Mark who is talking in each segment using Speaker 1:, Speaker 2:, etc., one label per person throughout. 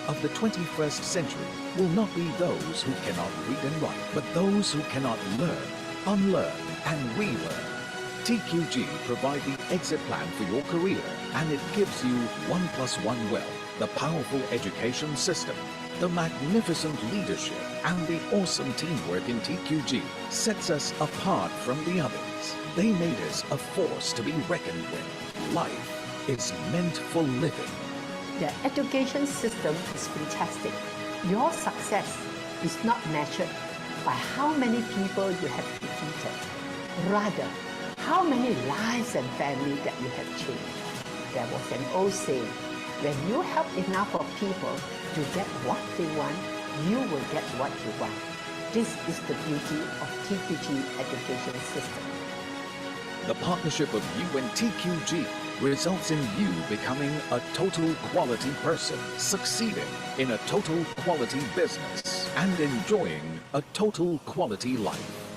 Speaker 1: of the 21st century will not be those who cannot read and write, but those who cannot learn, unlearn, and relearn. TQG provide the exit plan for your career, and it gives you 1+1 Well, the powerful education system. The magnificent leadership and the awesome teamwork in TQG sets us apart from the others. They made us a force to be reckoned with. Life is meant for living.
Speaker 2: The education system is fantastic. Your success is not measured by how many people you have defeated. Rather, how many lives and families that you have changed. There was an old saying, when you help enough of people to get what they want, you will get what you want. This is the beauty of TQG education system.
Speaker 1: The partnership of you and TQG results in you becoming a total quality person, succeeding in a total quality business, and enjoying a total quality life.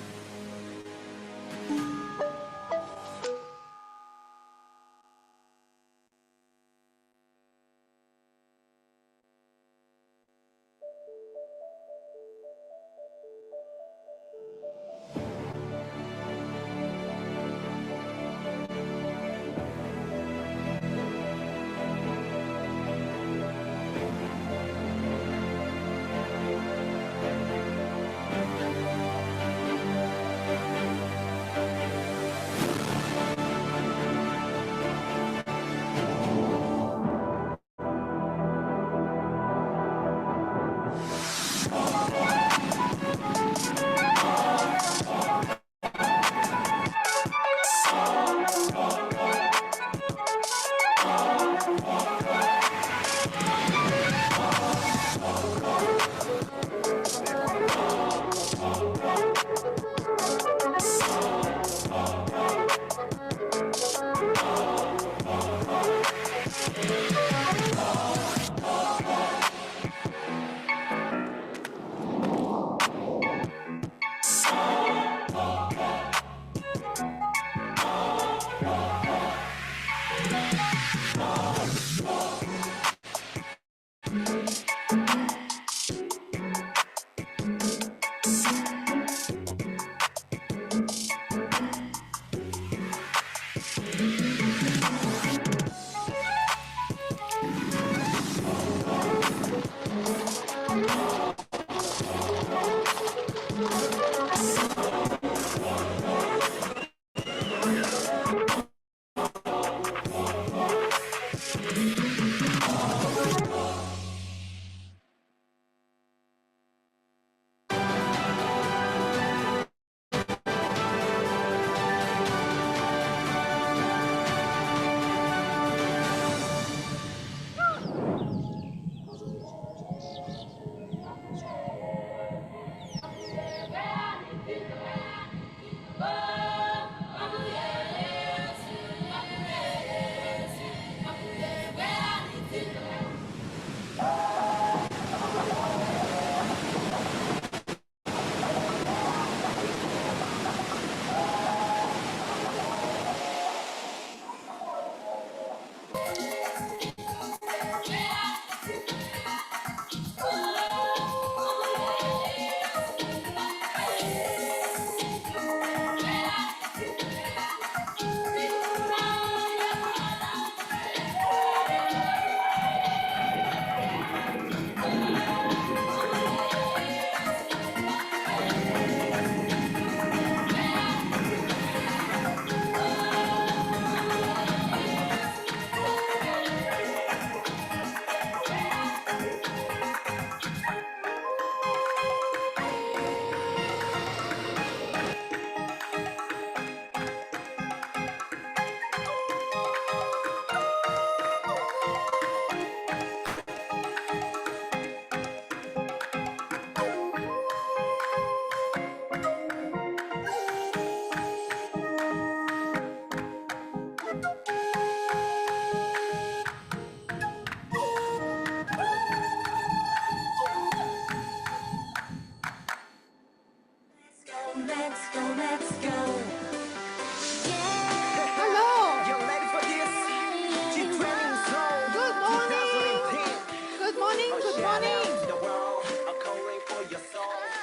Speaker 3: morning.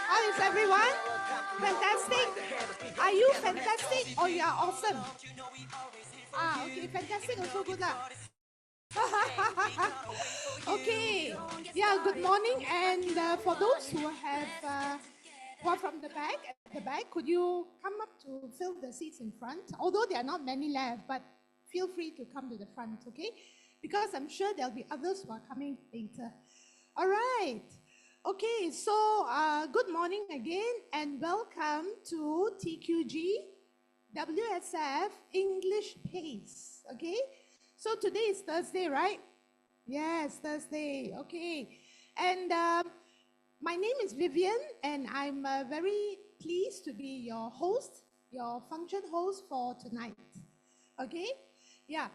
Speaker 3: How is everyone? Fantastic? Are you fantastic or you are awesome? Okay, fantastic also good lah. Okay, yeah, good morning. And for those who are from the back, at the back, could you come up to fill the seats in front? Although there are not many left, but feel free to come to the front, okay? Because I'm sure there'll be others who are coming later. All right. Okay, so good morning again and welcome to TQG WSF English Pace, okay? So today is Thursday, right? Yes, Thursday, okay. And my name is Vivian and I'm very pleased to be your host, your function host for tonight, okay? Yeah,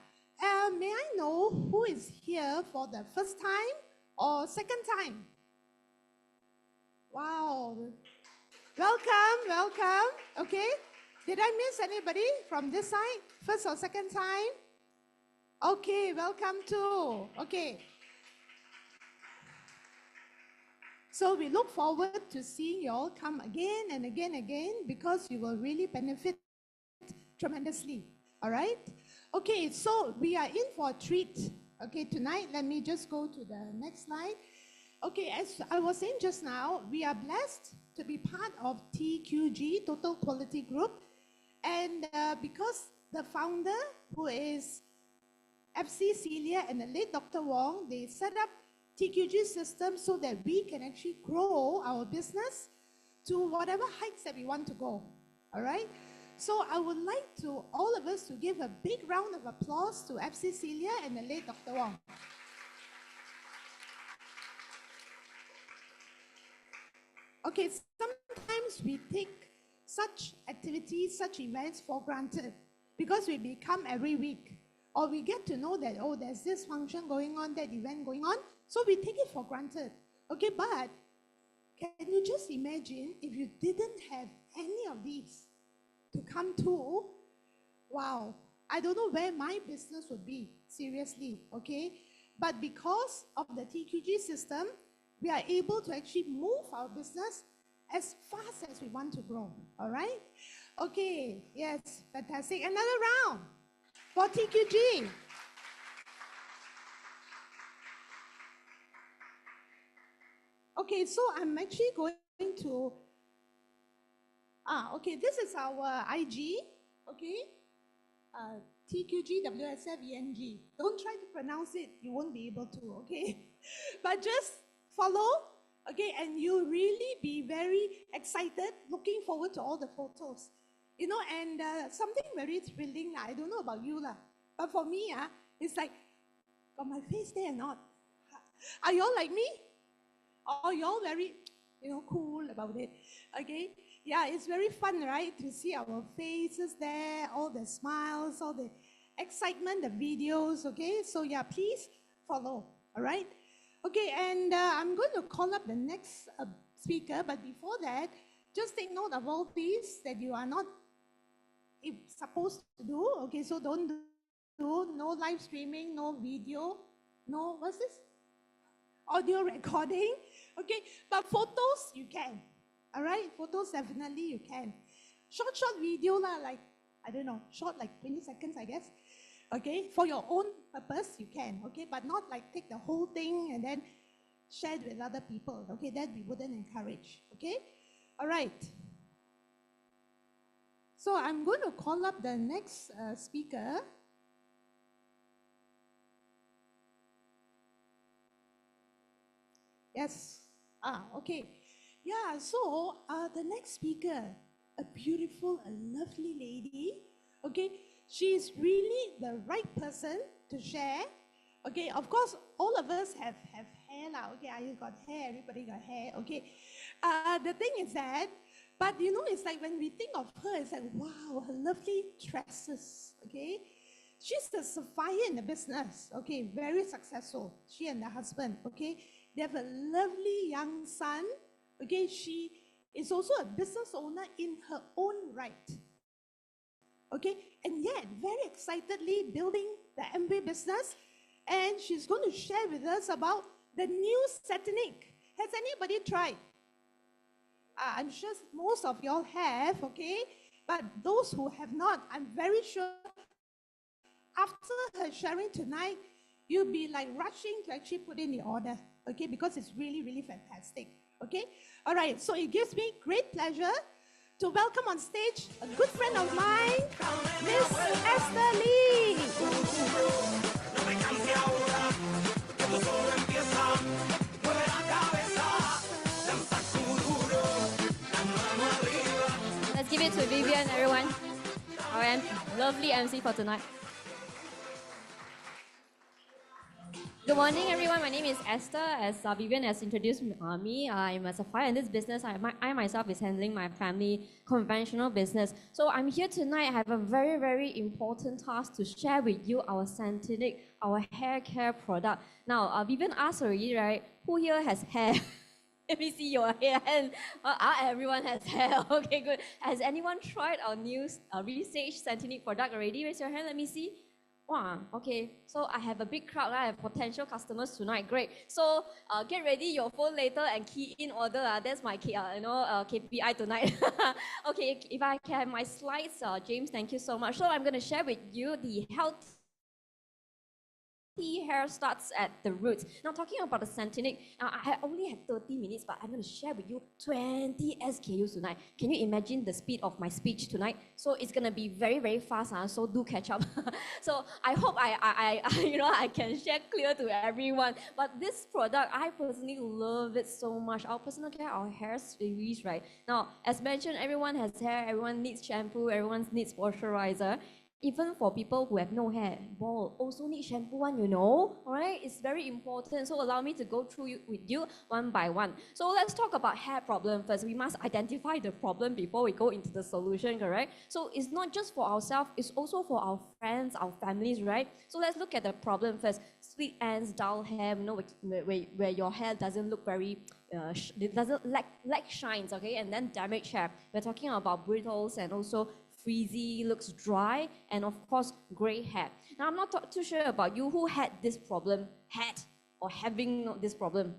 Speaker 3: may I know who is here for the first time or second time? Wow. Welcome. Okay. Did I miss anybody from this side? First or second time? Okay, welcome too. Okay. So we look forward to seeing you all come again and again because you will really benefit tremendously. All right? Okay, so we are in for a treat. Okay, tonight, let me just go to the next slide. Okay, as I was saying just now, we are blessed to be part of TQG, Total Quality Group. And because the founder, who is FC Celia and the late Dr. Wong, they set up TQG system so that we can actually grow our business to whatever heights that we want to go. All right? So I would like to, all of us, to give a big round of applause to FC Celia and the late Dr. Wong. Okay, sometimes we take such activities, such events for granted because we become every week. Or we get to know that, oh, there's this function going on, that event going on. So we take it for granted. Okay, but can you just imagine if you didn't have any of these to come to? Wow, I don't know where my business would be, seriously, okay? But because of the TQG system, we are able to actually move our business as fast as we want to grow, all right? Okay, yes, fantastic. Another round for TQG. Okay, so I'm actually going to, okay, this is our IG, okay? TQG WSF ENG. Don't try to pronounce it, you won't be able to, okay? But just follow, okay, and you really be very excited, looking forward to all the photos. You know, and something very thrilling, I don't know about you, but for me, it's like, got my face there or not? Are y'all like me? Or y'all very, cool about it, okay? Yeah, it's very fun, right, to see our faces there, all the smiles, all the excitement, the videos, okay? So yeah, please follow, all right? Okay, and I'm going to call up the next speaker, but before that, just take note of all these that you are not supposed to do, okay? So don't do no live streaming, no video, no, what's this? Audio recording, okay? But photos, you can, all right? Photos, definitely you can. Short video, like, I don't know, short like 20 seconds, I guess. Okay, for your own purpose, you can, okay? But not like take the whole thing and then share it with other people, okay? That we wouldn't encourage, okay? All right. So I'm going to call up the next speaker. Yes, okay. Yeah, so the next speaker, a beautiful, a lovely lady, okay? She is really the right person to share. Okay, of course, all of us have hair now. Okay, I got hair, everybody got hair. Okay, the thing is that, but it's like when we think of her, it's like, wow, her lovely tresses. Okay, she's the Sapphire in the business. Okay, very successful. She and the husband. Okay, they have a lovely young son. Okay, she is also a business owner in her own right. Okay, and yet very excitedly building the Amway business, and she's going to share with us about the new Satinic. Has anybody tried? I'm sure most of y'all have, okay? But those who have not, I'm very sure after her sharing tonight, you'll be like rushing to actually put in the order, okay? Because it's really, really fantastic, okay? All right, so it gives me great pleasure to welcome on stage a good friend of mine, Miss Esther Lee.
Speaker 4: Let's give it to Vivian, everyone. Our lovely MC for tonight. Good morning, everyone. My name is Esther. As Vivian has introduced me, I'm a Sapphire in this business. I myself is handling my family conventional business. So I'm here tonight. I have a very, very important task to share with you our Santinic, our hair care product. Now, Vivian asked already, right? Who here has hair? Let me see your hair. And everyone has hair. Okay, good. Has anyone tried our new Restage Santinic product already? Raise your hand. Let me see. Wow, okay. So I have a big crowd. I have potential customers tonight. Great. So get ready your phone later and key in order. That's my KPI tonight. Okay, if I can have my slides, James, thank you so much. So I'm going to share with you the healthy hair starts at the roots. Now, talking about the Santinic, I only have 30 minutes, but I'm going to share with you 20 SKUs tonight. Can you imagine the speed of my speech tonight? So it's going to be very, very fast, so do catch up. So I hope I can share clear to everyone. But this product, I personally love it so much. Our personal care, our hair series, right? Now, as mentioned, everyone has hair, everyone needs shampoo, everyone needs moisturizer. Even for people who have no hair, bald, also need shampoo one, you know, all right? It's very important. So allow me to go through with you one by one. So let's talk about hair problem first. We must identify the problem before we go into the solution, correct? So it's not just for ourselves, it's also for our friends, our families, right? So let's look at the problem first. Split ends, dull hair, you know, where your hair doesn't look very, it doesn't lack shines, okay? And then damaged hair. We're talking about brittles and also frizzy, looks dry, and of course, gray hair. Now, I'm not too sure about you who had this problem, or having this problem.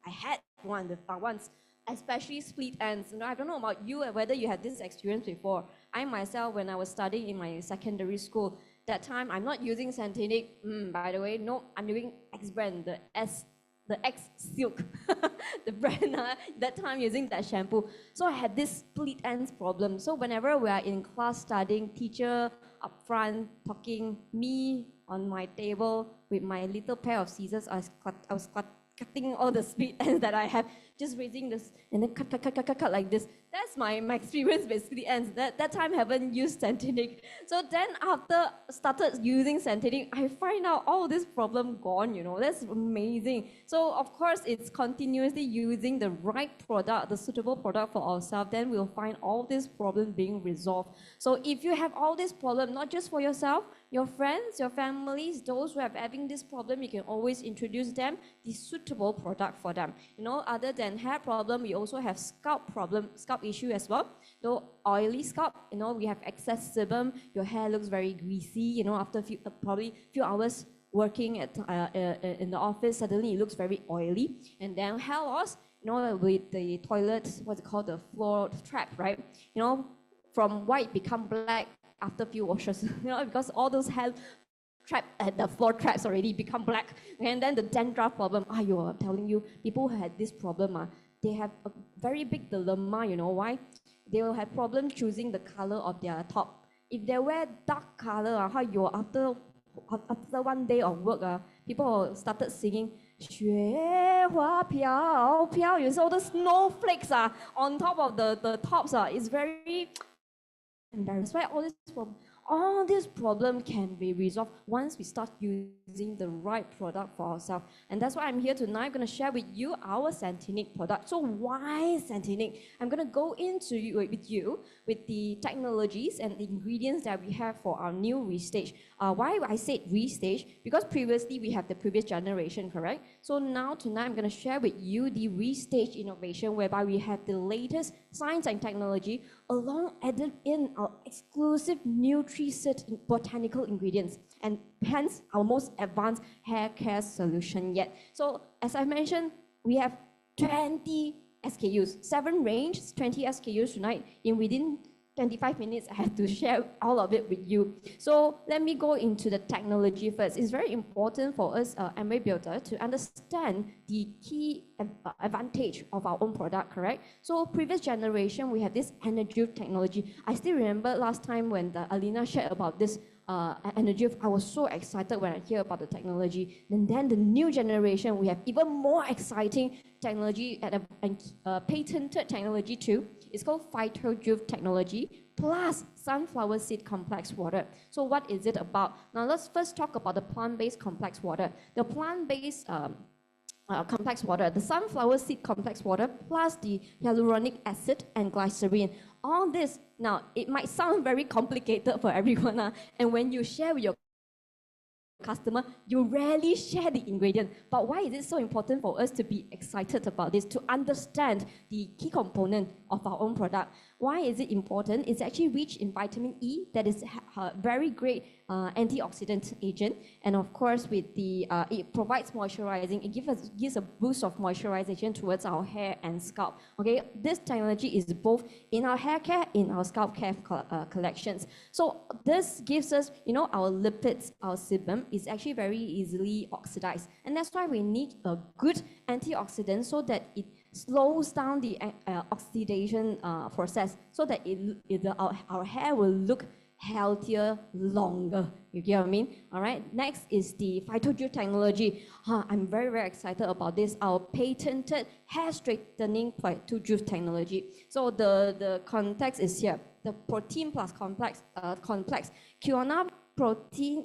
Speaker 4: I had one once, especially split ends. You know, I don't know about you, whether you had this experience before. I myself, when I was studying in my secondary school, that time I'm not using Santinic. By the way, no, I'm using X brand, the X Silk, the brand, that time using that shampoo. So I had this split ends problem. So whenever we are in class studying, teacher up front talking, me on my table with my little pair of scissors, I was cutting all the split ends that I have, just raising this and then cut like this. That's my experience with split ends. That time I haven't used Santinic. So then after started using Santinic, I find out all this problem gone, you know. That's amazing. So of course, it's continuously using the right product, the suitable product for ourselves, then we'll find all this problem being resolved. So if you have all this problem, not just for yourself, your friends, your families, those who are having this problem, you can always introduce them the suitable product for them. You know, other than hair problem, we also have scalp issue as well. Though oily scalp, you know, we have excess sebum, your hair looks very greasy, you know, after probably few hours working in the office, suddenly it looks very oily. And then hair loss, you know, with the toilet, what's it called, the floor trap, right? You know, from white become black after few washes, you know, because all those hair trap at the floor traps already become black. And then the dandruff problem, I'm telling you, people who had this problem, they have a very big dilemma, you know why? They will have problem choosing the color of their top. If they wear dark color, after one day of work, people started singing 雪花飘飘. You saw the snowflakes on top of the tops. It's very embarrassing. That's why all this problem can be resolved once we start using the right product for ourselves. And that's why I'm here tonight. I'm going to share with you our Santinic product. So why Santinic? I'm going to go into with the technologies and the ingredients that we have for our new Restage. Why I said Restage? Because previously we have the previous generation, correct? So now tonight I'm going to share with you the Restage innovation, whereby we have the latest science and technology along added in our exclusive nutrient nutritious botanical ingredients, and hence our most advanced hair care solution yet. So as I mentioned, we have 20 SKUs, 7 ranges, 20 SKUs tonight. In within 25 minutes, I had to share all of it with you. So let me go into the technology first. It's very important for us, Amway Builder, to understand the key advantage of our own product, correct? So previous generation, we had this energy technology. I still remember last time when Alina shared about this energy. I was so excited when I hear about the technology. And then the new generation, we have even more exciting technology and patented technology too. It's called PhytoJuve technology plus sunflower seed complex water. So what is it about? Now let's first talk about the plant-based complex water. The plant-based complex water, the sunflower seed complex water plus the hyaluronic acid and glycerin. All this, now it might sound very complicated for everyone, and when you share with your customer, you rarely share the ingredient. But why is it so important for us to be excited about this, to understand the key component of our own product? Why is it important? It's actually rich in vitamin E, that is a very great antioxidant agent. And of course, with the it provides moisturizing. It gives a boost of moisturization towards our hair and scalp. Okay, this technology is both in our hair care, in our scalp care collections. So this gives us, our lipids, our sebum is actually very easily oxidized, and that's why we need a good antioxidant so that it slows down the oxidation process, so that our hair will look healthier longer. You get what I mean? All right. Next is the PhytoJuve technology. I'm very, very excited about this. Our patented hair straightening PhytoJuve technology. So the context is here. The protein plus complex, Quinoa protein,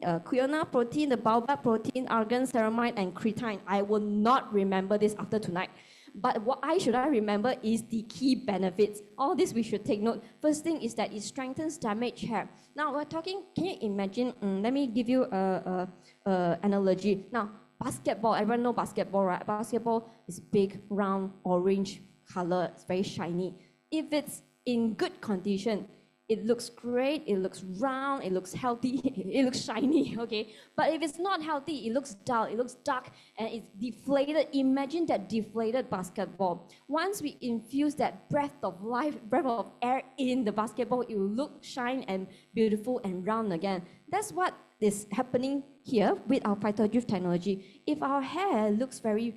Speaker 4: the baobab protein, argan, ceramide, and creatine. I will not remember this after tonight. But what I remember is the key benefits. All this we should take note. First thing is that it strengthens damaged hair. Now we're talking, can you imagine, let me give you an analogy. Now, basketball, everyone know basketball, right? Basketball is big, round, orange color, it's very shiny. If it's in good condition, it looks great, it looks round, it looks healthy, it looks shiny, okay? But if it's not healthy, it looks dull, it looks dark, and it's deflated. Imagine that deflated basketball. Once we infuse that breath of life, breath of air in the basketball, it will look, shine, and beautiful and round again. That's what is happening here with our PhytoJuve technology. If our hair looks very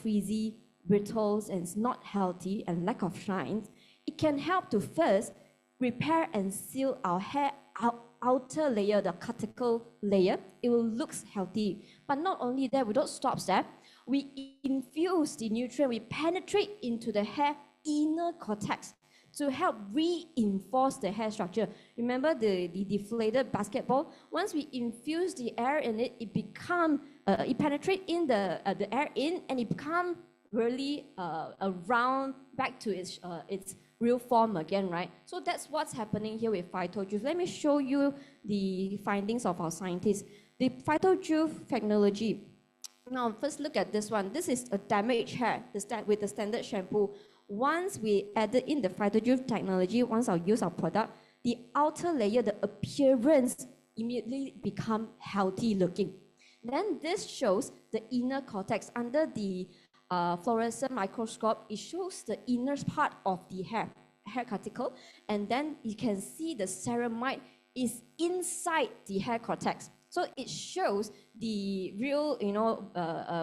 Speaker 4: frizzy, brittle, and it's not healthy and lack of shine, it can help to first repair and seal our hair outer layer, the cuticle layer. It will look healthy. But not only that, we don't stop there. We infuse the nutrient, we penetrate into the hair inner cortex to help reinforce the hair structure. Remember the deflated basketball? Once we infuse the air in it, it penetrates in the air in, and it becomes really a round back to its real form again, right? So that's what's happening here with PhytoJuve. Let me show you the findings of our scientists. The PhytoJuve technology. Now, first look at this one. This is a damaged hair with the standard shampoo. Once we added in the PhytoJuve technology, once I use our product, the outer layer, the appearance immediately become healthy looking. Then this shows the inner cortex under the fluorescent microscope. It shows the inner part of the hair cuticle, and then you can see the ceramide is inside the hair cortex. So it shows the real,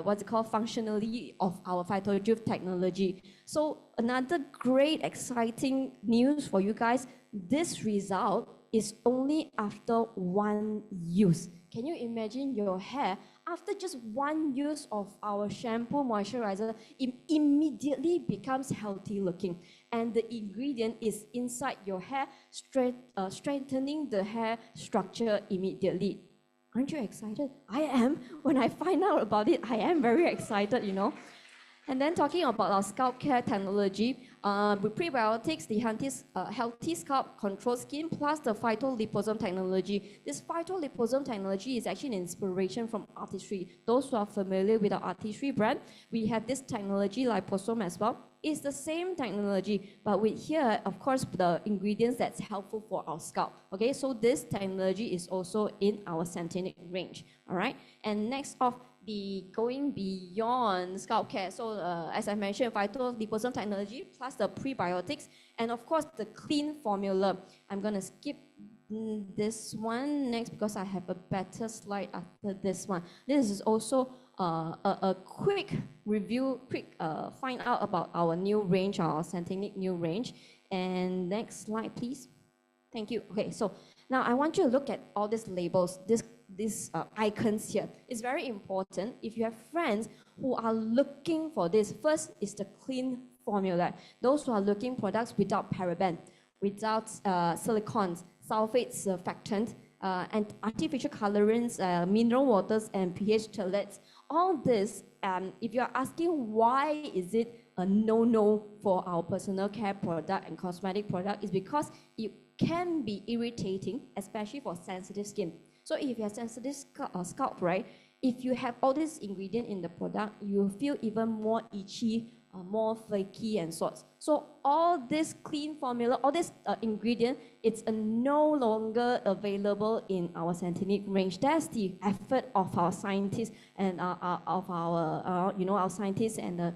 Speaker 4: what's it called, functionality of our PhytoJuve technology. So another great, exciting news for you guys, this result is only after one use. Can you imagine your hair, after just one use of our shampoo moisturizer, it immediately becomes healthy looking. And the ingredient is inside your hair, strengthening the hair structure immediately. Aren't you excited? I am. When I find out about it, I am very excited, And then talking about our scalp care technology, with prebiotics, the healthy scalp control skin, plus the phytoliposome technology. This phytoliposome technology is actually an inspiration from Artistry. Those who are familiar with our Artistry brand, we have this technology liposome as well. It's the same technology, but with here, of course, the ingredients that's helpful for our scalp. Okay, so this technology is also in our Centinic range. All right, and next off, going beyond scalp care. So as I mentioned, phytoliposome technology plus the prebiotics, and of course the clean formula. I'm gonna skip this one next because I have a better slide after this one. This is also a quick review, find out about our new range, our Centinic new range. And next slide, please. Thank you. Okay, so now I want you to look at all these labels, these icons here. It's very important if you have friends who are looking for this. First is the clean formula. Those who are looking products without paraben, without silicones, sulfates, surfactant, and artificial colorants, mineral waters, and pH chelates. All this, if you're asking why is it a no-no for our personal care product and cosmetic product, is because it can be irritating, especially for sensitive skin. So if you have sensitive scalp, right, if you have all these ingredients in the product, you will feel even more itchy, more flaky and sorts. So all this clean formula, all this ingredient, it's no longer available in our Centinic range. That's the effort of our scientists and of our, our scientists and the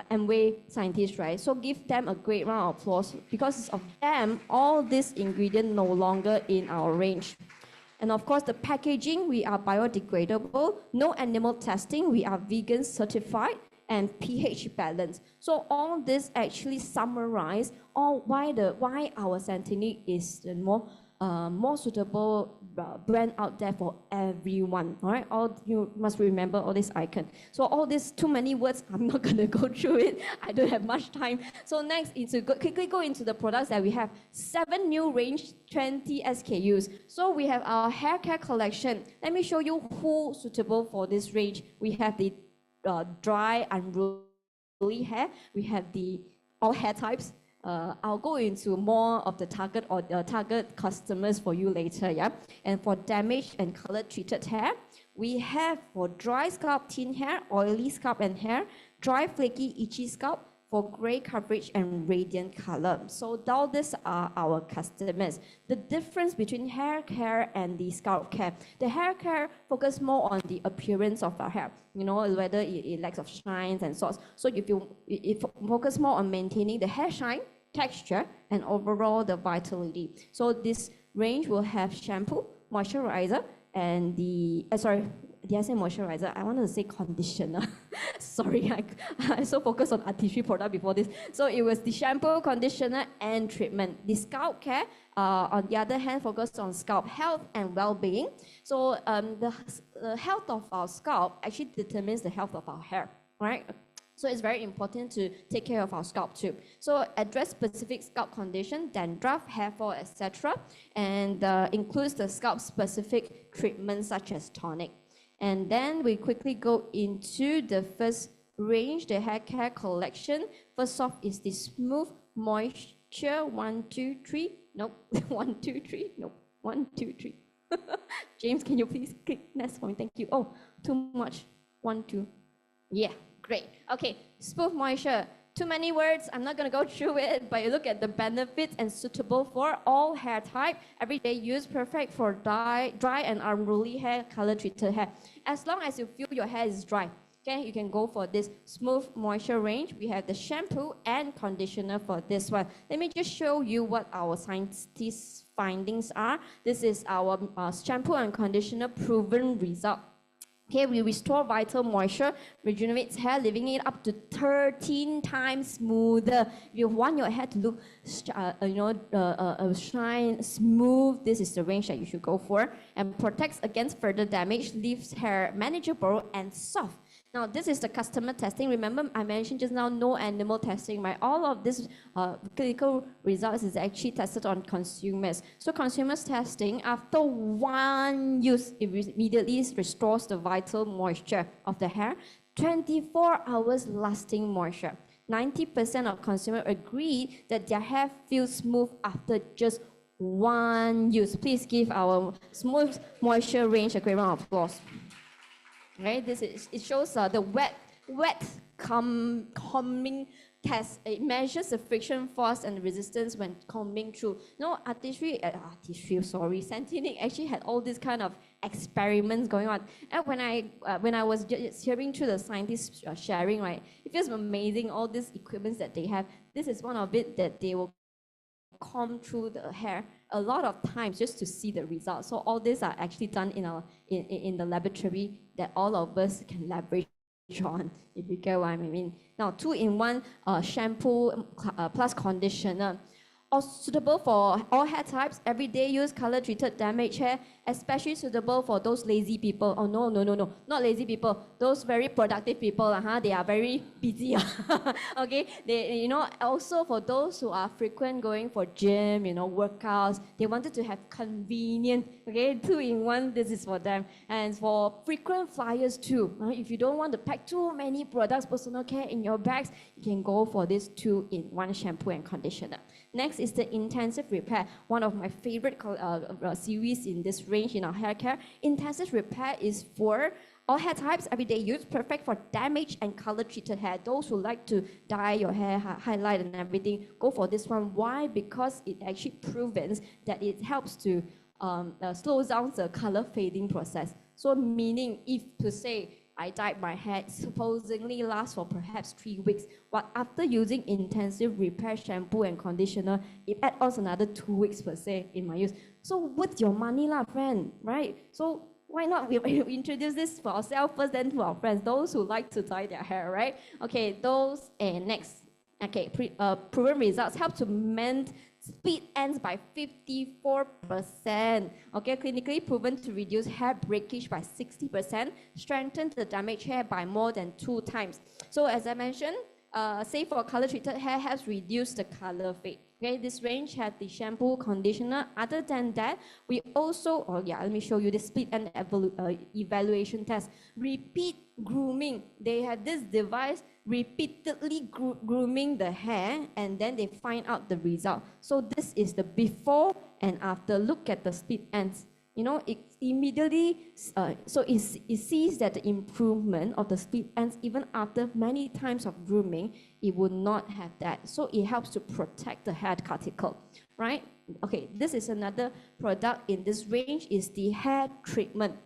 Speaker 4: Amway scientists, right? So give them a great round of applause. Because of them, all these ingredients no longer in our range. And of course, the packaging, we are biodegradable, no animal testing, we are vegan certified, and pH balance. So all this actually summarize why our Centinic is the more suitable brand out there for everyone. All right, you must remember all these icons. So all these too many words, I'm not gonna go through it. I don't have much time. So next is to quickly go into the products that we have. 7 new range, 20 SKUs. So we have our hair care collection. Let me show you who suitable for this range. We have the dry, unruly hair. We have all hair types. I'll go into more of the target customers for you later, yeah. And for damaged and color treated hair, we have for dry scalp, thin hair, oily scalp and hair, dry, flaky, itchy scalp, for gray coverage and radiant color. So all these are our customers. The difference between hair care and the scalp care. The hair care focus more on the appearance of our hair, whether it lacks of shines and sorts. So if you focus more on maintaining the hair shine, texture, and overall the vitality. So this range will have shampoo, moisturizer, and did I say moisturizer? I wanted to say conditioner. Sorry, I so focused on Artistry product before this. So it was the shampoo, conditioner, and treatment. The scalp care, on the other hand, focused on scalp health and well-being. So the health of our scalp actually determines the health of our hair, right? So it's very important to take care of our scalp too. So address specific scalp condition, dandruff, hair fall, etc. And includes the scalp-specific treatments such as tonic. And then we quickly go into the first range, the hair care collection. First off is the Smooth Moisture 1, 2, 3. Nope, 1, 2, 3. Nope, 1, 2, 3. James, can you please click next for me? Thank you. Oh, too much. 1, 2. Yeah, great. Okay, Smooth Moisture. Too many words, I'm not going to go through it, but you look at the benefits and suitable for all hair type, everyday use, perfect for dry and unruly hair, color treated hair. As long as you feel your hair is dry, okay, you can go for this Smooth Moisture range. We have the shampoo and conditioner for this one. Let me just show you what our scientists' findings are. This is our shampoo and conditioner proven result. Okay, we restore vital moisture, regenerates hair, leaving it up to 13 times smoother. If you want your hair to look, shine, smooth, this is the range that you should go for. And protects against further damage, leaves hair manageable and soft. Now, this is the customer testing. Remember, I mentioned just now, no animal testing, right? All of this clinical results is actually tested on consumers. So consumers testing, after 1 use, it immediately restores the vital moisture of the hair. 24 hours lasting moisture. 90% of consumers agree that their hair feels smooth after just one use. Please give our smooth moisture range a great round of applause. Right, it shows the wet combing test. It measures the friction force and resistance when combing through. No, Santinic actually had all these kind of experiments going on. And when I was just hearing through the scientists sharing, right, it feels amazing, all these equipments that they have. This is one of it that they will comb through the hair a lot of times just to see the results. So all these are actually done in the laboratory that all of us can leverage on, if you get what I mean. Now, 2-in-1 shampoo plus conditioner, all suitable for all hair types, everyday use, color treated, damaged hair, especially suitable for those lazy people. Oh no, not lazy people, those very productive people, they are very busy. Okay, they, also for those who are frequent going for gym, workouts, they wanted to have convenient, okay, 2-in-1, this is for them. And for frequent flyers too, if you don't want to pack too many products, personal care in your bags, you can go for this 2-in-1 shampoo and conditioner. Next is the intensive repair, one of my favorite series in this range in our hair care. Intensive repair is for all hair types, everyday use, perfect for damaged and color treated hair. Those who like to dye your hair, highlight and everything, go for this one. Why? Because it actually proves that it helps to slow down the color fading process. So meaning, if to say I dyed my hair, it supposedly lasts for perhaps 3 weeks, but after using intensive repair shampoo and conditioner, it adds on another 2 weeks per se in my use. So what's your money lah, friend, right? So why not we introduce this for ourselves first, then to our friends, those who like to dye their hair, right? Okay, those, and next. Okay, proven results help to mend split ends by 54%. Okay, clinically proven to reduce hair breakage by 60%, strengthen the damaged hair by more than 2 times. So as I mentioned, say for color treated hair, helps reduce the color fade. Okay, this range had the shampoo, conditioner. Other than that, we also, let me show you the split end evaluation test. Repeat grooming. They had this device repeatedly grooming the hair, and then they find out the result. So this is the before and after. Look at the split ends. It immediately, it sees that the improvement of the split ends even after many times of grooming, it would not have that. So it helps to protect the hair cuticle, right? Okay, this is another product in this range, is the hair treatment.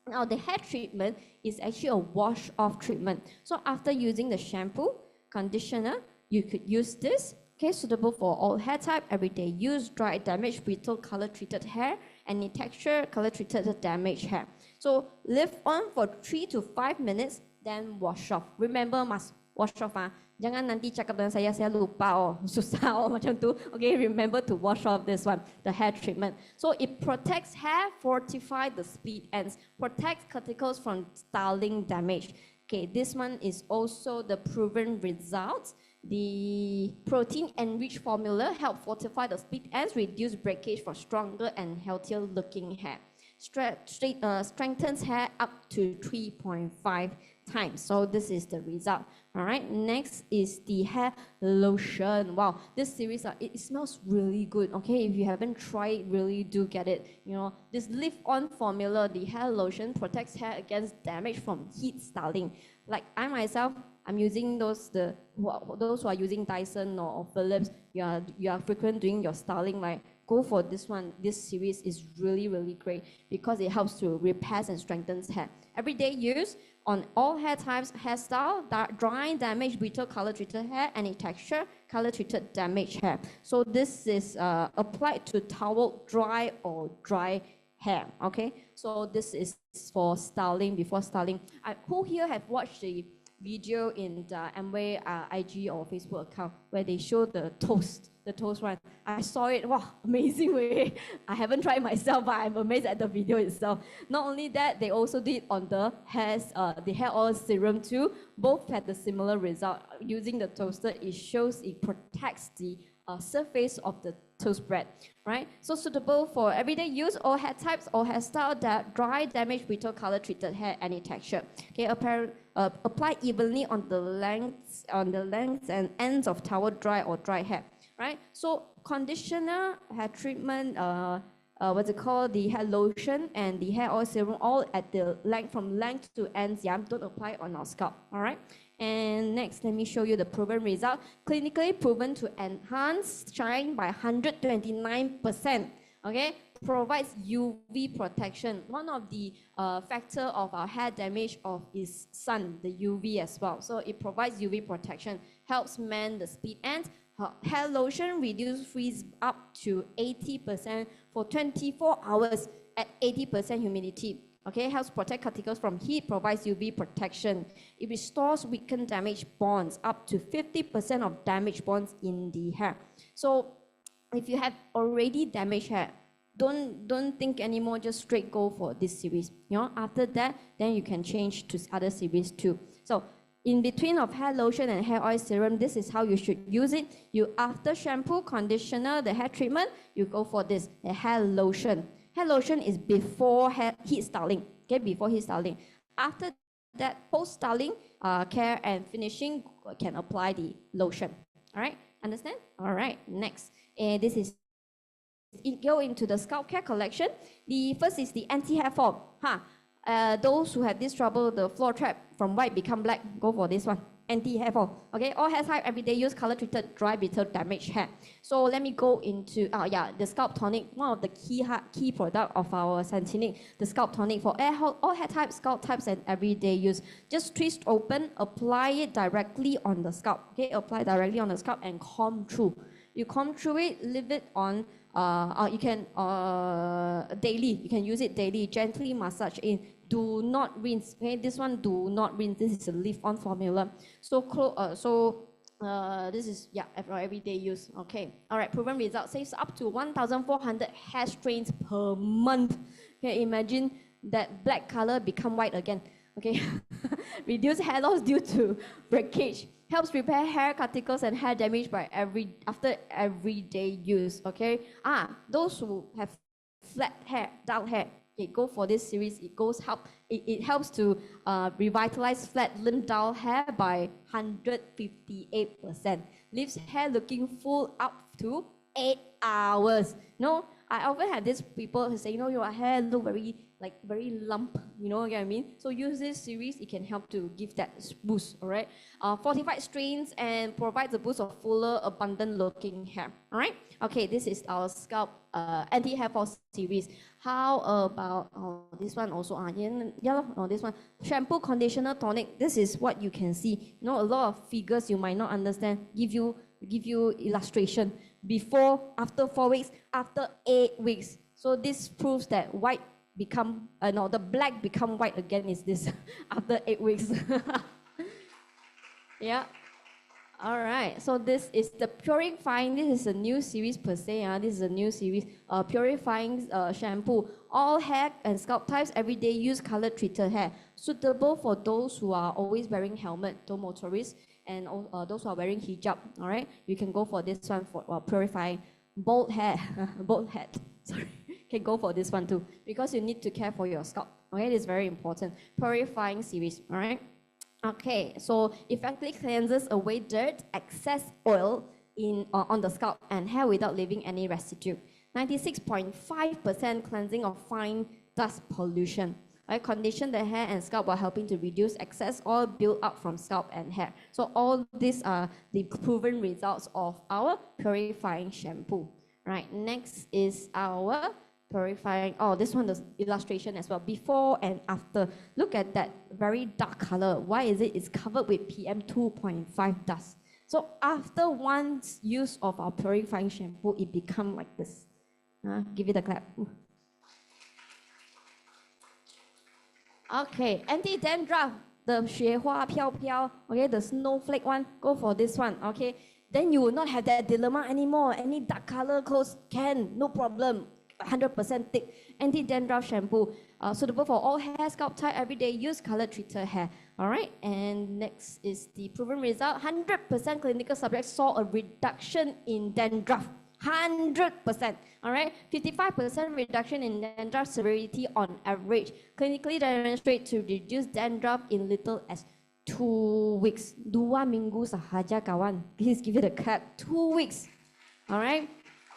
Speaker 4: Now, the hair treatment is actually a wash-off treatment. So after using the shampoo, conditioner, you could use this. Okay, suitable for all hair type, everyday use, dry, damaged, brittle, color-treated hair, any texture, color-treated, damaged hair. So leave on for 3 to 5 minutes, then wash off. Remember, must wash off. Jangan nanti cakap dengan saya lupa susah macam tu. Okay, remember to wash off this one, the hair treatment. So it protects hair, fortify the split ends, protects cuticles from styling damage. Okay, this one is also the proven results. The protein-enriched formula help fortify the split ends, reduce breakage for stronger and healthier looking hair. Strengthens hair up to 3.5 times. So this is the result. All right, next is the hair lotion. Wow, this series, it smells really good. Okay, if you haven't tried, really do get it. This lift-on formula, the hair lotion, protects hair against damage from heat styling. Like I myself, I'm using those who are using Dyson or Philips. You are frequent doing your styling, right? Go for this one. This series is really, really great because it helps to repair and strengthens hair. Everyday use on all hair types, hairstyle, dry, damaged, brittle, color-treated hair, any texture, color-treated, damaged hair. So this is applied to towel, dry or dry hair. Okay, so this is for styling, before styling. Who here have watched the video in the Amway IG or Facebook account where they show the toast one? I saw it, wow, amazing way. I haven't tried myself, but I'm amazed at the video itself. Not only that, they also did on the hair oil serum too. Both had the similar result. Using the toaster, it shows it protects the surface of the subtle spread, right? So suitable for everyday use, all hair types, all hairstyle, that dry, damaged, brittle, color treated hair, any texture. Okay, apply evenly on the lengths and ends of towel, dry or dry hair, right? So conditioner, hair treatment, what's it called, the hair lotion and the hair oil serum, all at the length, from length to ends, yeah, don't apply on our scalp, all right? And next, let me show you the proven result. Clinically proven to enhance shine by 129%, okay? Provides UV protection. One of the factor of our hair damage is sun, the UV as well. So it provides UV protection, helps mend the split ends. Hair lotion reduce freeze up to 80% for 24 hours at 80% humidity. Okay, helps protect cuticles from heat, provides UV protection. It restores weakened damaged bonds, up to 50% of damaged bonds in the hair. So if you have already damaged hair, don't think anymore, just straight go for this series. You know, after that, then you can change to other series too. So in between of hair lotion and hair oil serum, this is how you should use it. You, after shampoo, conditioner, the hair treatment, you go for this, the hair lotion. Hair lotion is before heat styling, okay, before heat styling. After that, post styling, care and finishing, can apply the lotion. All right, understand? All right, next, this is go into the scalp care collection. The first is the anti-hair fall. Those who have this trouble, the floor trap from white become black, go for this one. Anti-hair fall. Okay, all hair type, everyday use, color treated, dry, brittle, damaged hair. So let me go into the scalp tonic, one of the key product of our Centinic, the scalp tonic for all hair types, scalp types, and everyday use. Just twist open, apply it directly on the scalp. Okay, apply directly on the scalp and comb through. You comb through it, leave it on. You can daily. You can use it daily. Gently massage in. Do not rinse. Okay, this one do not rinse. This is a leave-on formula. So this is for everyday use. Okay. All right. Proven result saves up to 1,400 hair strains per month. Okay. Imagine that black color become white again. Okay. Reduce hair loss due to breakage. Helps repair hair cuticles and hair damage after everyday use. Okay. Those who have flat hair, dull hair, okay, go for this series. It helps to revitalize flat, limp, dull hair by 158%. Leaves hair looking full up to 8 hours. No, I often have these people who say, your hair look very lump, you know what I mean? So use this series, it can help to give that boost, all right? Fortified strains and provides a boost of fuller, abundant looking hair, all right? Okay, this is our scalp anti-hair fall series. How about this one also? This one. Shampoo, conditioner, tonic. This is what you can see. A lot of figures you might not understand. Give you illustration. Before, after 4 weeks, after 8 weeks. So this proves that the black become white again is this after 8 weeks. Yeah. All right. So this is the purifying. This is a new series per se. This is a new series. Purifying shampoo. All hair and scalp types, everyday use, color treated hair. Suitable for those who are always wearing helmet, those motorists, and those who are wearing hijab. All right. You can go for this one for purifying bald hair, bald head. Sorry. Can go for this one too, because you need to care for your scalp. Okay, it is very important. Purifying series. All right. Okay, so effectively cleanses away dirt, excess oil on the scalp and hair without leaving any residue. 96.5% cleansing of fine dust pollution. Right, condition the hair and scalp while helping to reduce excess oil built up from scalp and hair. So all these are the proven results of our purifying shampoo. Right, next is our purifying. This one, the illustration as well, before and after. Look at that very dark color. Why is it? It's covered with PM 2.5 dust. So after one's use of our purifying shampoo, it become like this. Give it a clap. Okay, anti-dandruff, the 雪花飘飘, okay, the snowflake one, go for this one, okay. Then you will not have that dilemma anymore. Any dark color clothes no problem. 100% thick anti-dandruff shampoo, suitable for all hair, scalp type, everyday use, color treated hair. All right, and next is the proven result. 100% clinical subjects saw a reduction in dandruff. 100%. All right, 55% reduction in dandruff severity on average. Clinically demonstrate to reduce dandruff in little as 2 weeks. 2 minggu sahaja kawan. Please give it a clap. 2 weeks. All right.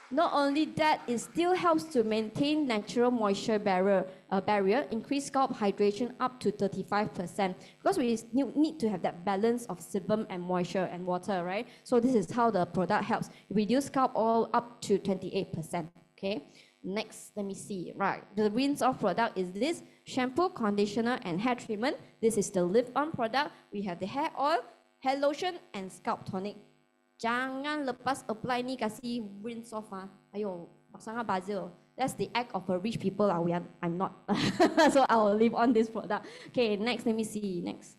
Speaker 4: Not only that, it still helps to maintain natural moisture barrier, increase scalp hydration up to 35%. Because we need to have that balance of sebum and moisture and water, right? So this is how the product helps. Reduce scalp oil up to 28%, okay? Next, let me see, right. The rinse off product is this, shampoo, conditioner, and hair treatment. This is the lift-on product. We have the hair oil, hair lotion, and scalp tonic. Jangan lepas apply ni kasih rinse off ah. Ayo, sangat buzzer. That's the act of a rich people. I'm not. So I will leave on this product. Okay, next, let me see. Next.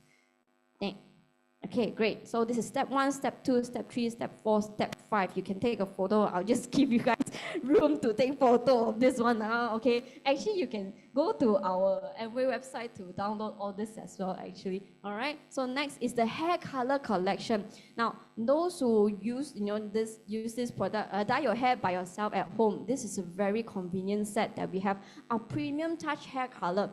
Speaker 4: Okay, great. So this is step 1, step 2, step 3, step 4, step 5. You can take a photo. I'll just give you guys room to take photo of this one. Okay. Actually, you can go to our Amway website to download all this as well, actually. All right. So next is the hair color collection. Now, those who use this product, dye your hair by yourself at home. This is a very convenient set that we have. Our premium touch hair color.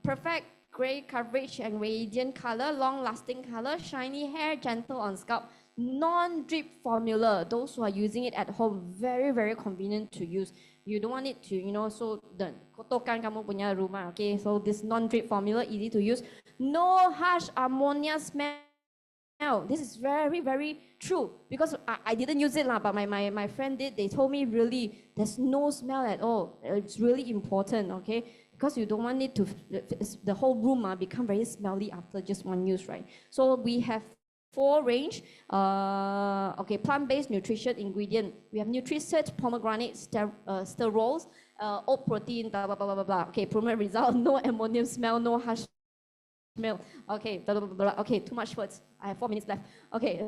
Speaker 4: Perfect gray coverage and radiant color, long-lasting color, shiny hair, gentle on scalp, non-drip formula. Those who are using it at home, very, very convenient to use. You don't want it to, so the kotorkan kamu punya rumah, okay? So this non-drip formula, easy to use. No harsh ammonia smell. This is very, very true because I didn't use it, but my friend did. They told me really there's no smell at all. It's really important, okay? Because you don't want it to, the whole room become very smelly after just one use, right? So we have 4 range, okay, plant-based nutrition ingredient. We have NutriSearch, pomegranate, sterols, oat protein, blah, blah, blah, blah, blah. Okay, proven result, no ammonium smell, no harsh smell. Okay, blah, blah, blah, blah. Okay, too much words. I have 4 minutes left. Okay.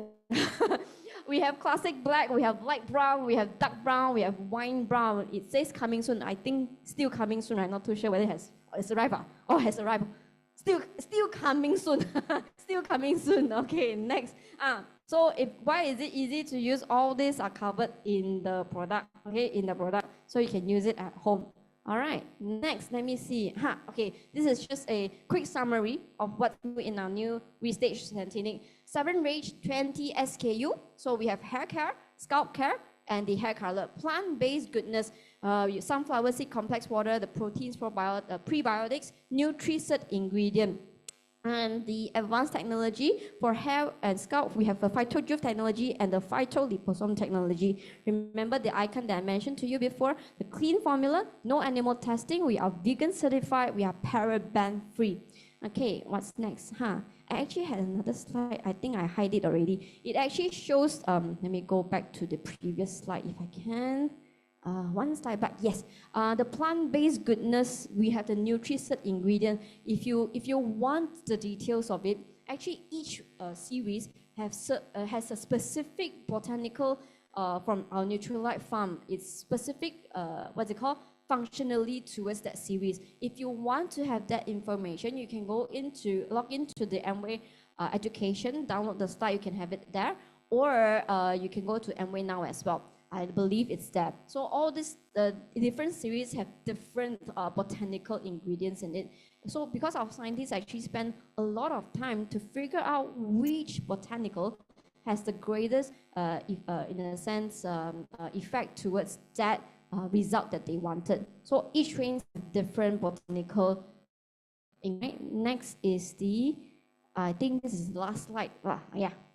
Speaker 4: We have classic black, we have light brown, we have dark brown, we have wine brown. It says coming soon. I think still coming soon. I'm not too sure whether it's arrived or has arrived. Still coming soon. Still coming soon. Okay, next. So why is it easy to use? All these are covered in the product. Okay, in the product, so you can use it at home. All right, next, let me see. Okay, this is just a quick summary of what's new in our new Restage Centinic. 7 range, 20 SKU. So we have hair care, scalp care, and the hair color. Plant-based goodness, sunflower seed complex water, the proteins, prebiotics, NutriSearch ingredient. And the advanced technology for hair and scalp, we have a PhytoJuice technology and the phytoliposome technology. Remember the icon that I mentioned to you before? The clean formula, no animal testing, we are vegan certified, we are paraben free. Okay, what's next? I actually had another slide. I think I hide it already. It actually shows, let me go back to the previous slide if I can. One slide back, yes. The plant-based goodness, we have the NutriSearch ingredient. If you want the details of it, actually each series has a specific botanical from our Nutrilite farm. It's specific, what's it called? Functionally towards that series. If you want to have that information, you can log into the Amway education, download the slide, you can have it there, or you can go to Amway now as well. I believe it's there. So all these different series have different botanical ingredients in it. So because our scientists actually spend a lot of time to figure out which botanical has the greatest, in a sense, effect towards that result that they wanted. So each range has different botanical ingredient. Next is the, I think this is the last slide.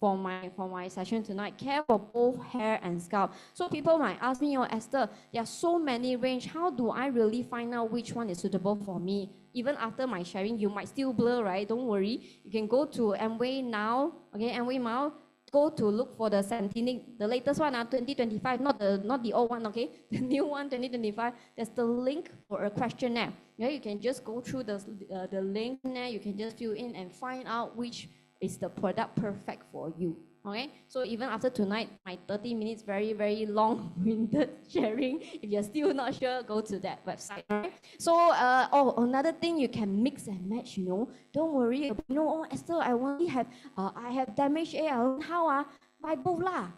Speaker 4: For my session tonight. Care for both hair and scalp. So people might ask me, Esther, there are so many range. How do I really find out which one is suitable for me? Even after my sharing, you might still blur, right? Don't worry. You can go to Amway now. Okay, Amway now. Go to look for the Centinic, the latest one, 2025, not the old one, okay? The new one, 2025. There's the link for a questionnaire. Yeah, you can just go through the link there. You can just fill in and find out which is the product perfect for you. Okay, so even after tonight, my 30 minutes, very, very long-winded sharing, if you're still not sure, go to that website. Right? So, another thing, you can mix and match, Don't worry, Esther, I only have, I have damaged hair, how, buy both lah.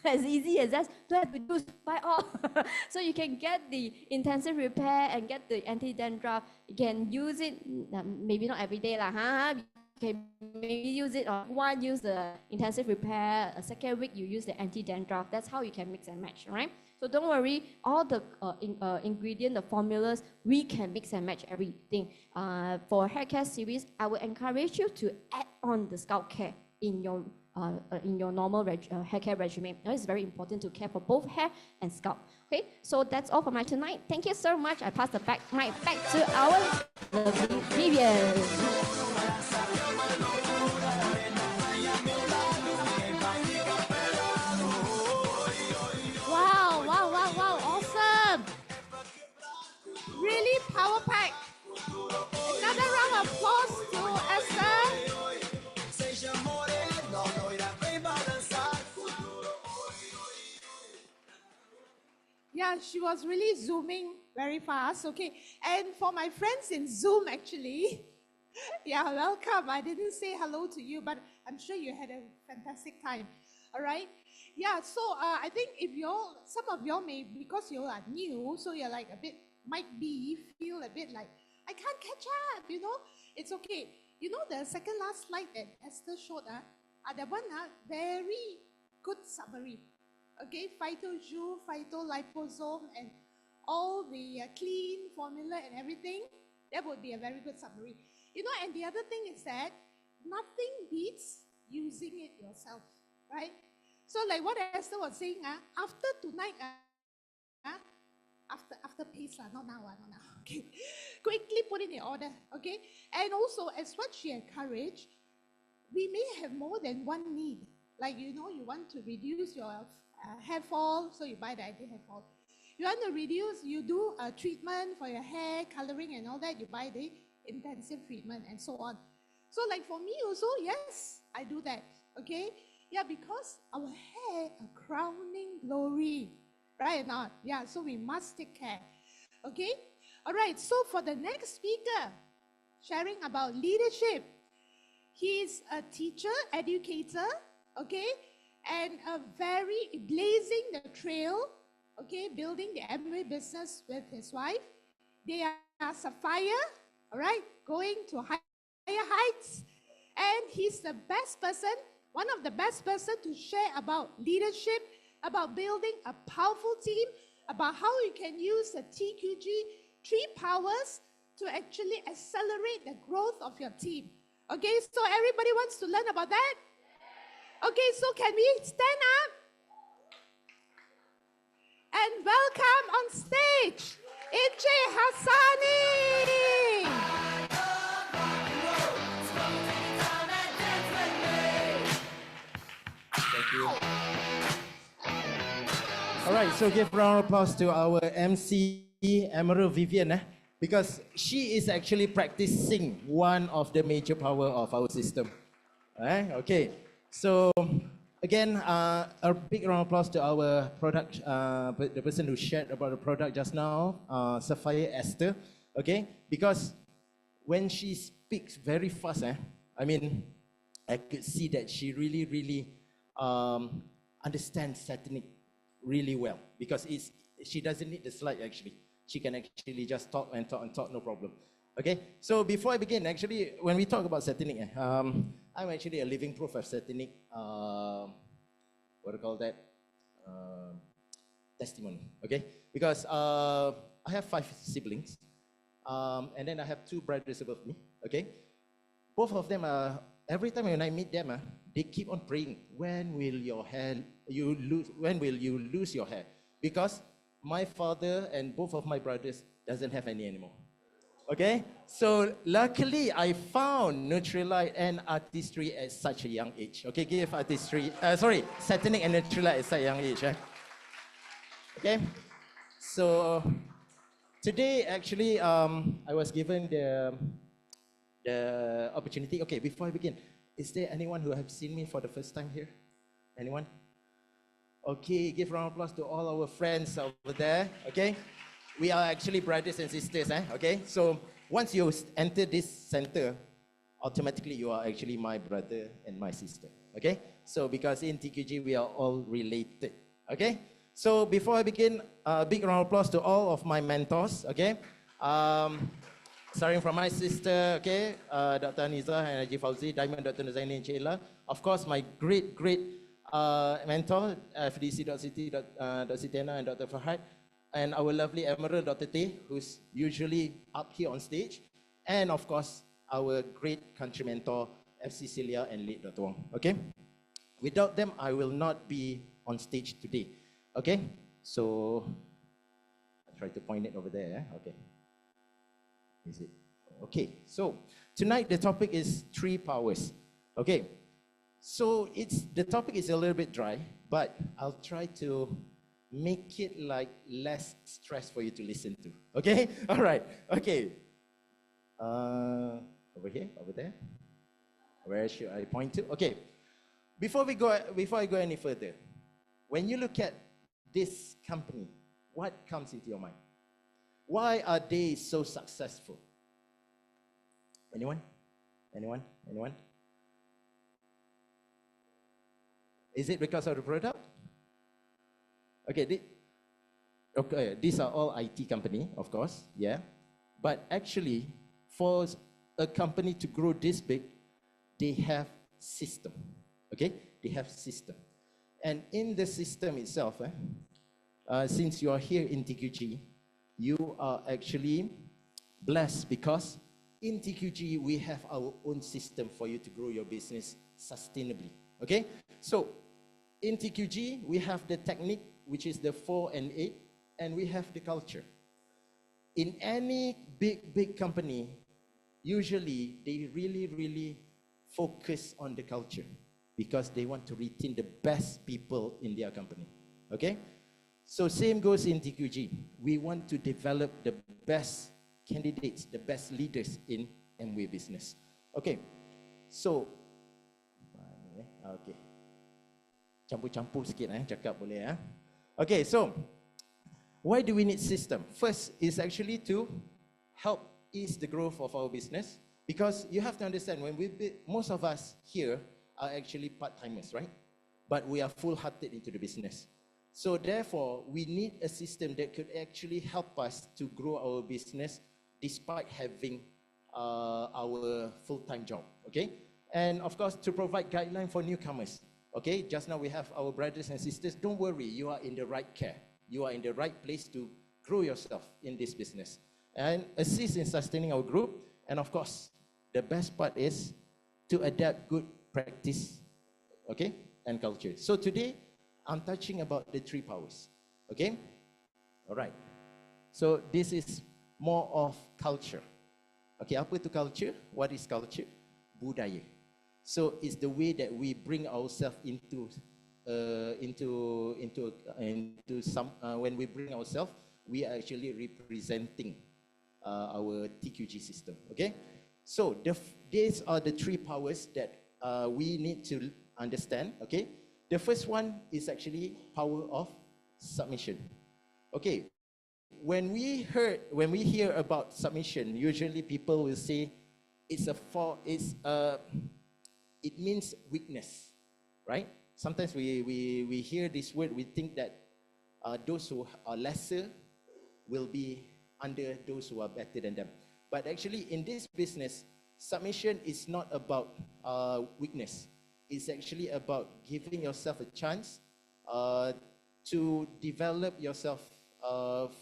Speaker 4: As easy as that. Don't have to choose, buy all. So you can get the intensive repair and get the anti-dandruff. You can use it, maybe not every day lah, huh? You can maybe use it on one, use the intensive repair. A second week, you use the anti-dandruff. That's how you can mix and match, right? So don't worry, all the ingredient, the formulas, we can mix and match everything. For hair care series, I would encourage you to add on the scalp care in your normal hair care regimen. Now, it's very important to care for both hair and scalp. Okay, so that's all for my tonight. Thank you so much. I pass the mic back to our lovely Vivian.
Speaker 3: Wow, awesome. Really power pack. Another round of applause to Esther. Yeah, she was really zooming very fast. Okay, and for my friends in Zoom, actually, yeah, welcome. I didn't say hello to you, but I'm sure you had a fantastic time. All right. Yeah, so I think if some of y'all may, because you are new, so you're like feel a bit like, I can't catch up, It's okay. The second last slide that Esther showed, that one, very good summary. Okay, phyto-Ju, phytoliposome, and all the clean formula and everything, that would be a very good summary. And the other thing is that nothing beats using it yourself, right? So like what Esther was saying, after tonight, after peace, not now, okay? Quickly put it in order, okay? And also, as what she encouraged, we may have more than one need. Like, you want to reduce your hair fall, so you buy the anti-hair fall. You want to reduce, you do a treatment for your hair, coloring and all that, you buy the intensive treatment and so on. So like for me also, yes, I do that, okay? Yeah, because our hair a crowning glory, right or not? Yeah, so we must take care, okay? All right, so for the next speaker, sharing about leadership, he's a teacher, educator, okay? And a very blazing the trail, okay, building the Amway business with his wife. They are Sapphire, all right, going to higher heights. And he's the best person, one of the best person to share about leadership, about building a powerful team, about how you can use the TQG 3 powers to actually accelerate the growth of your team. Okay, so everybody wants to learn about that? Okay, so can we stand up? And welcome on stage, AJ Hassani.
Speaker 5: Thank you. All right, so give a round of applause to our MC, Emerald Vivian, because she is actually practicing one of the major power of our system. All right, okay. So again, a big round of applause to our product, the person who shared about the product just now, Sapphire Esther, okay? Because when she speaks very fast, I could see that she really understands Satanic really well, because she doesn't need the slide actually. She can actually just talk and talk, no problem. Okay, so before I begin, actually, when we talk about Satanic, I'm actually a living proof of Satanic, what do you call that? Testimony, okay? Because I have 5 siblings, and then I have 2 brothers above me, okay? Both of them are, every time when I meet them, they keep on praying, when will you lose your hair? Because my father and both of my brothers doesn't have any anymore. Okay, so luckily I found Nutrilite and artistry at such a young age. Okay, give artistry, Satanic and Nutrilite at such a young age. Okay, so today actually I was given the opportunity. Okay, before I begin, is there anyone who have seen me for the first time here? Anyone? Okay, give a round of applause to all our friends over there. Okay. We are actually brothers and sisters, okay? So once you enter this center, automatically you are actually my brother and my sister. Okay? So because in TQG we are all related. Okay? So before I begin, a big round of applause to all of my mentors. Okay? Starting from my sister, okay, Dr. Aniza and Haji Fauzi, Diamond, Dr. Nuzaini and Sheila. Of course, my great mentor, FDC Dr. Siti, Dr. Sitiana and Dr. Fahad. And our lovely Emerald, Dr. Tay, who's usually up here on stage. And of course, our great country mentor, FC Celia and late Dr. Wong. Okay? Without them, I will not be on stage today. Okay? So, I try to point it over there. Okay. Is it? Okay. So, tonight the topic is 3 powers. Okay. So, the topic is a little bit dry, but I'll try to make it like less stress for you to listen to. Okay? All right. Okay. Over here, over there. Where should I point to? Okay. Before I go any further, when you look at this company, what comes into your mind? Why are they so successful? Anyone? Anyone? Anyone? Is it because of the product? Okay, these are all IT company, of course, yeah. But actually, for a company to grow this big, they have system, okay? They have system. And in the system itself, since you are here in TQG, you are actually blessed because in TQG, we have our own system for you to grow your business sustainably, okay? So, in TQG, we have the technique, which is the 4 and 8, and we have the culture. In any big company, usually they really focus on the culture because they want to retain the best people in their company, okay? So same goes in TQG. We want to develop the best candidates, the best leaders in Amway business. Okay, so, okay. Campur-campur sikit cakap boleh. Okay, so why do we need system? First is actually to help ease the growth of our business, because you have to understand when most of us here are actually part-timers, right? But we are full-hearted into the business. So therefore, we need a system that could actually help us to grow our business despite having our full-time job, okay? And of course, to provide guideline for newcomers. Okay, just now we have our brothers and sisters. Don't worry, you are in the right care. You are in the right place to grow yourself in this business and assist in sustaining our group. And of course, the best part is to adapt good practice, okay, and culture. So today, I'm touching about the 3 powers, okay? All right. So this is more of culture. Okay, apa itu culture? What is culture? Budaya. So it's the way that we bring ourselves into some. When we bring ourselves, we are actually representing our TQG system. Okay, so these are the 3 powers that we need to understand. Okay, the first one is actually power of submission. Okay, when we hear about submission, usually people will say it means weakness, right? Sometimes we hear this word, we think that those who are lesser will be under those who are better than them. But actually, in this business, submission is not about weakness. It's actually about giving yourself a chance to develop yourself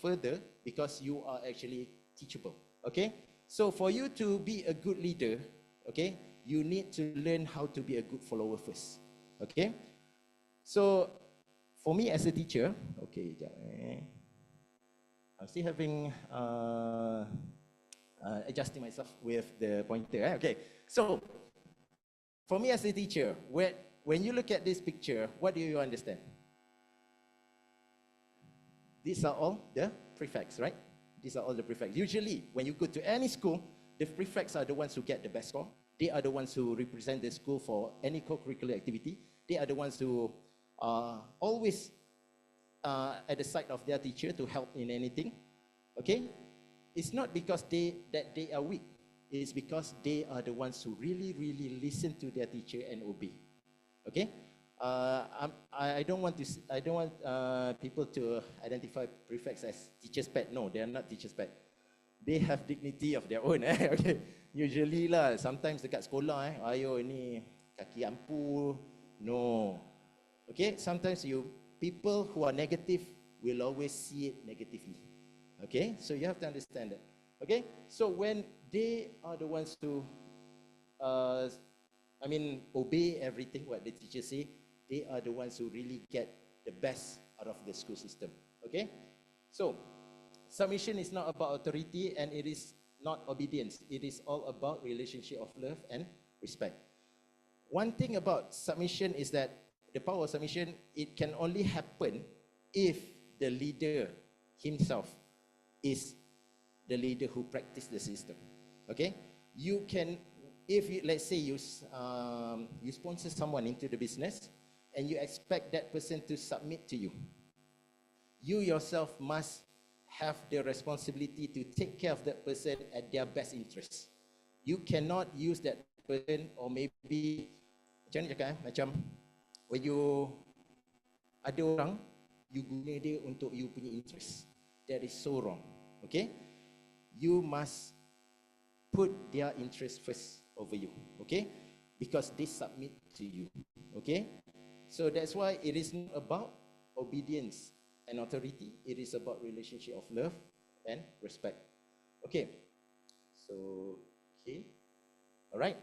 Speaker 5: further because you are actually teachable, okay? So for you to be a good leader, okay, you need to learn how to be a good follower first, okay? So, for me as a teacher, okay, I'm still having, adjusting myself with the pointer, okay? So, for me as a teacher, when you look at this picture, what do you understand? These are all the prefects, right? These are all the prefects. Usually, when you go to any school, the prefects are the ones who get the best score. They are the ones who represent the school for any co-curricular activity. They are the ones who are always at the side of their teacher to help in anything. Okay? It's not because they are weak. is because they are the ones who really, really listen to their teacher and obey. Okay? I don't want to. I don't want people to identify prefects as teacher's pet. No, they are not teacher's pet. They have dignity of their own. Okay. Usually lah, sometimes dekat sekolah ayo ni kaki ampu. No. Okay. Sometimes people who are negative will always see it negatively. Okay. So you have to understand that. Okay. So when they are the ones who, obey everything what the teacher say, they are the ones who really get the best out of the school system. Okay? So, submission is not about authority and it is not obedience. It is all about relationship of love and respect. One thing about submission is that the power of submission, it can only happen if the leader himself is the leader who practices the system. Okay? You can, let's say you sponsor someone into the business, and you expect that person to submit to you. You yourself must have the responsibility to take care of that person at their best interest. You cannot use that person, or maybe, macam mana cakap macam when you ada orang, you guna dia untuk you punya interest. That is so wrong. Okay? You must put their interest first over you. Okay? Because they submit to you. Okay? So that's why it is not about obedience and authority. It is about relationship of love and respect. Okay. So, okay. All right.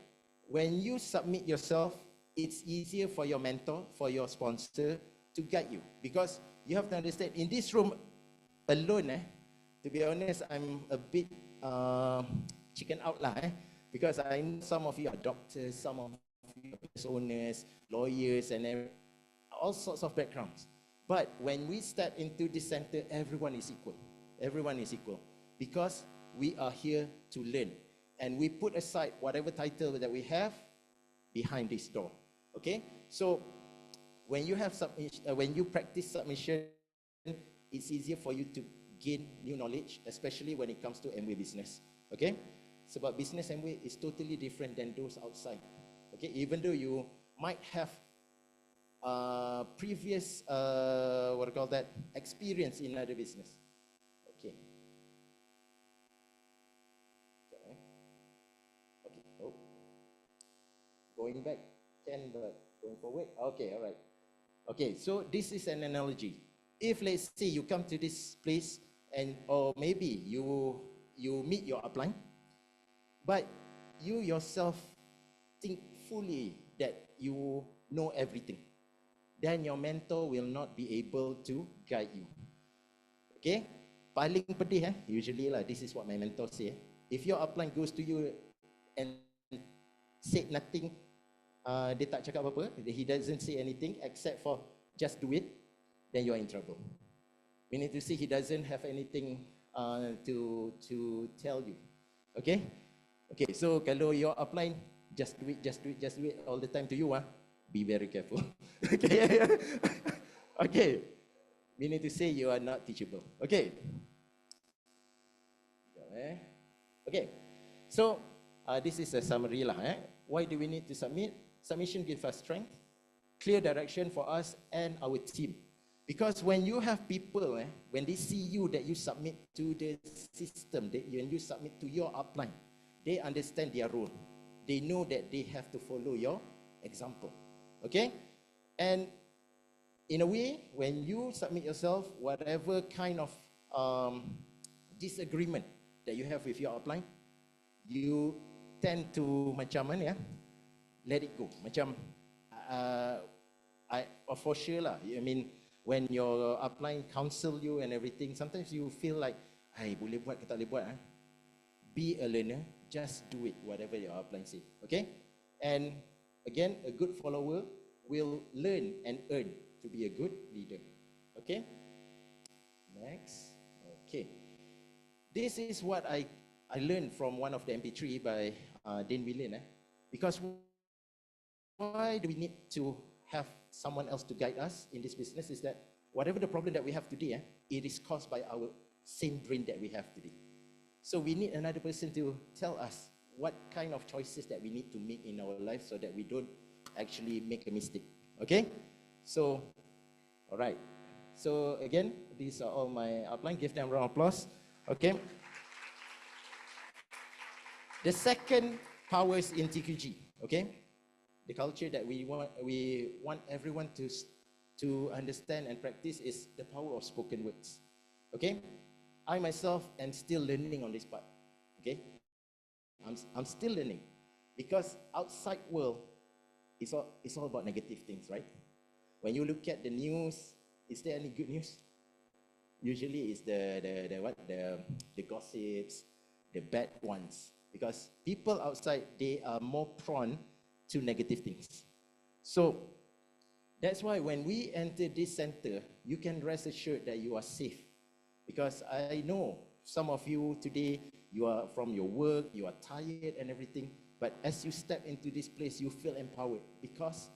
Speaker 5: When you submit yourself, it's easier for your mentor, for your sponsor to guide you. Because you have to understand, in this room alone, to be honest, I'm a bit chicken out lah. Because I know some of you are doctors, some of business owners, lawyers, and all sorts of backgrounds. But when we step into this center, everyone is equal. Everyone is equal. Because we are here to learn. And we put aside whatever title that we have behind this door. Okay? So, when you practice submission, it's easier for you to gain new knowledge, especially when it comes to Amway business. Okay? Sebab business Amway is totally different than those outside. Okay, even though you might have previous experience in other business. Okay. Okay. Oh. Going back 10, but going forward. Okay, all right. Okay, so this is an analogy. If let's say you come to this place or maybe you meet your upline, but you yourself think fully that you know everything, then your mentor will not be able to guide you. Okay? Paling pedih usually lah, this is what my mentor say. If your upline goes to you and said nothing, dia tak cakap apa-apa, he doesn't say anything except for just do it, then you are in trouble. Meaning to say he doesn't have anything to tell you. Okay? Okay, so kalau your upline just do it all the time to you, be very careful. Okay. Okay. Meaning to say you are not teachable. Okay. Okay. So, this is a summary lah. Why do we need to submit? Submission gives us strength, clear direction for us and our team. Because when you have people, when they see you that you submit to the system, when you submit to your upline, they understand their role. They know that they have to follow your example. Okay? And in a way, when you submit yourself, whatever kind of disagreement that you have with your upline, you tend to let it go. For sure lah. I mean, when your upline counsel you and everything, sometimes you feel like, boleh buat ke tak boleh buat. Be a learner. Just do it, whatever your upline say. Okay? And again, a good follower will learn and earn to be a good leader. Okay? Next. Okay. This is what I learned from one of the MP3 by Dane Willian. Because why do we need to have someone else to guide us in this business is that whatever the problem that we have today, it is caused by our same brain that we have today. So we need another person to tell us what kind of choices that we need to make in our life so that we don't actually make a mistake. Okay? So, all right. So again, these are all my outline. Give them a round of applause. Okay? The second power is in TQG. Okay? The culture that we want everyone to understand and practice is the power of spoken words. Okay? I myself am still learning on this part. Okay? I'm still learning because outside world, it's all about negative things, right? When you look at the news, is there any good news? Usually it's the gossips, the bad ones, because people outside, they are more prone to negative things. So that's why when we enter this center, you can rest assured that you are safe. Because I know some of you today, you are from your work, you are tired and everything, but as you step into this place, you feel empowered because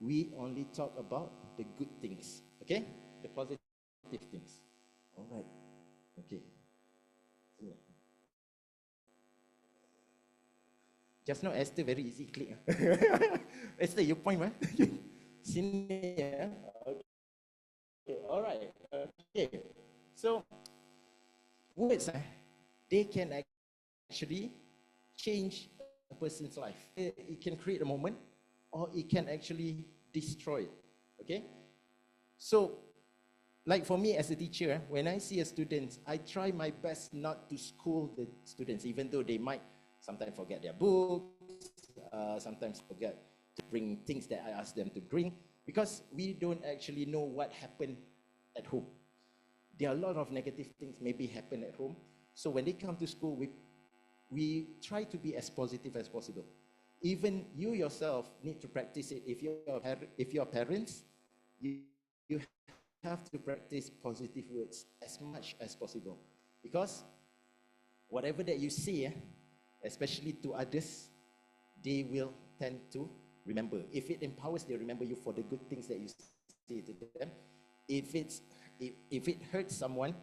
Speaker 5: we only talk about the good things, okay? The positive things. All right, okay. Just now, Esther, very easy click. Esther, you point, man. Sini, yeah? Okay, all right, okay. So, words, they can actually change a person's life. It can create a moment, or it can actually destroy it, okay? So, like for me as a teacher, when I see a student, I try my best not to school the students, even though they might sometimes forget their books, sometimes forget to bring things that I ask them to bring, because we don't actually know what happened at home. There are a lot of negative things maybe happen at home. So when they come to school, we try to be as positive as possible. Even you yourself need to practice it. If you're parents, you have to practice positive words as much as possible. Because whatever that you say, especially to others, they will tend to remember. If it empowers, they remember you for the good things that you say to them. If it hurts someone,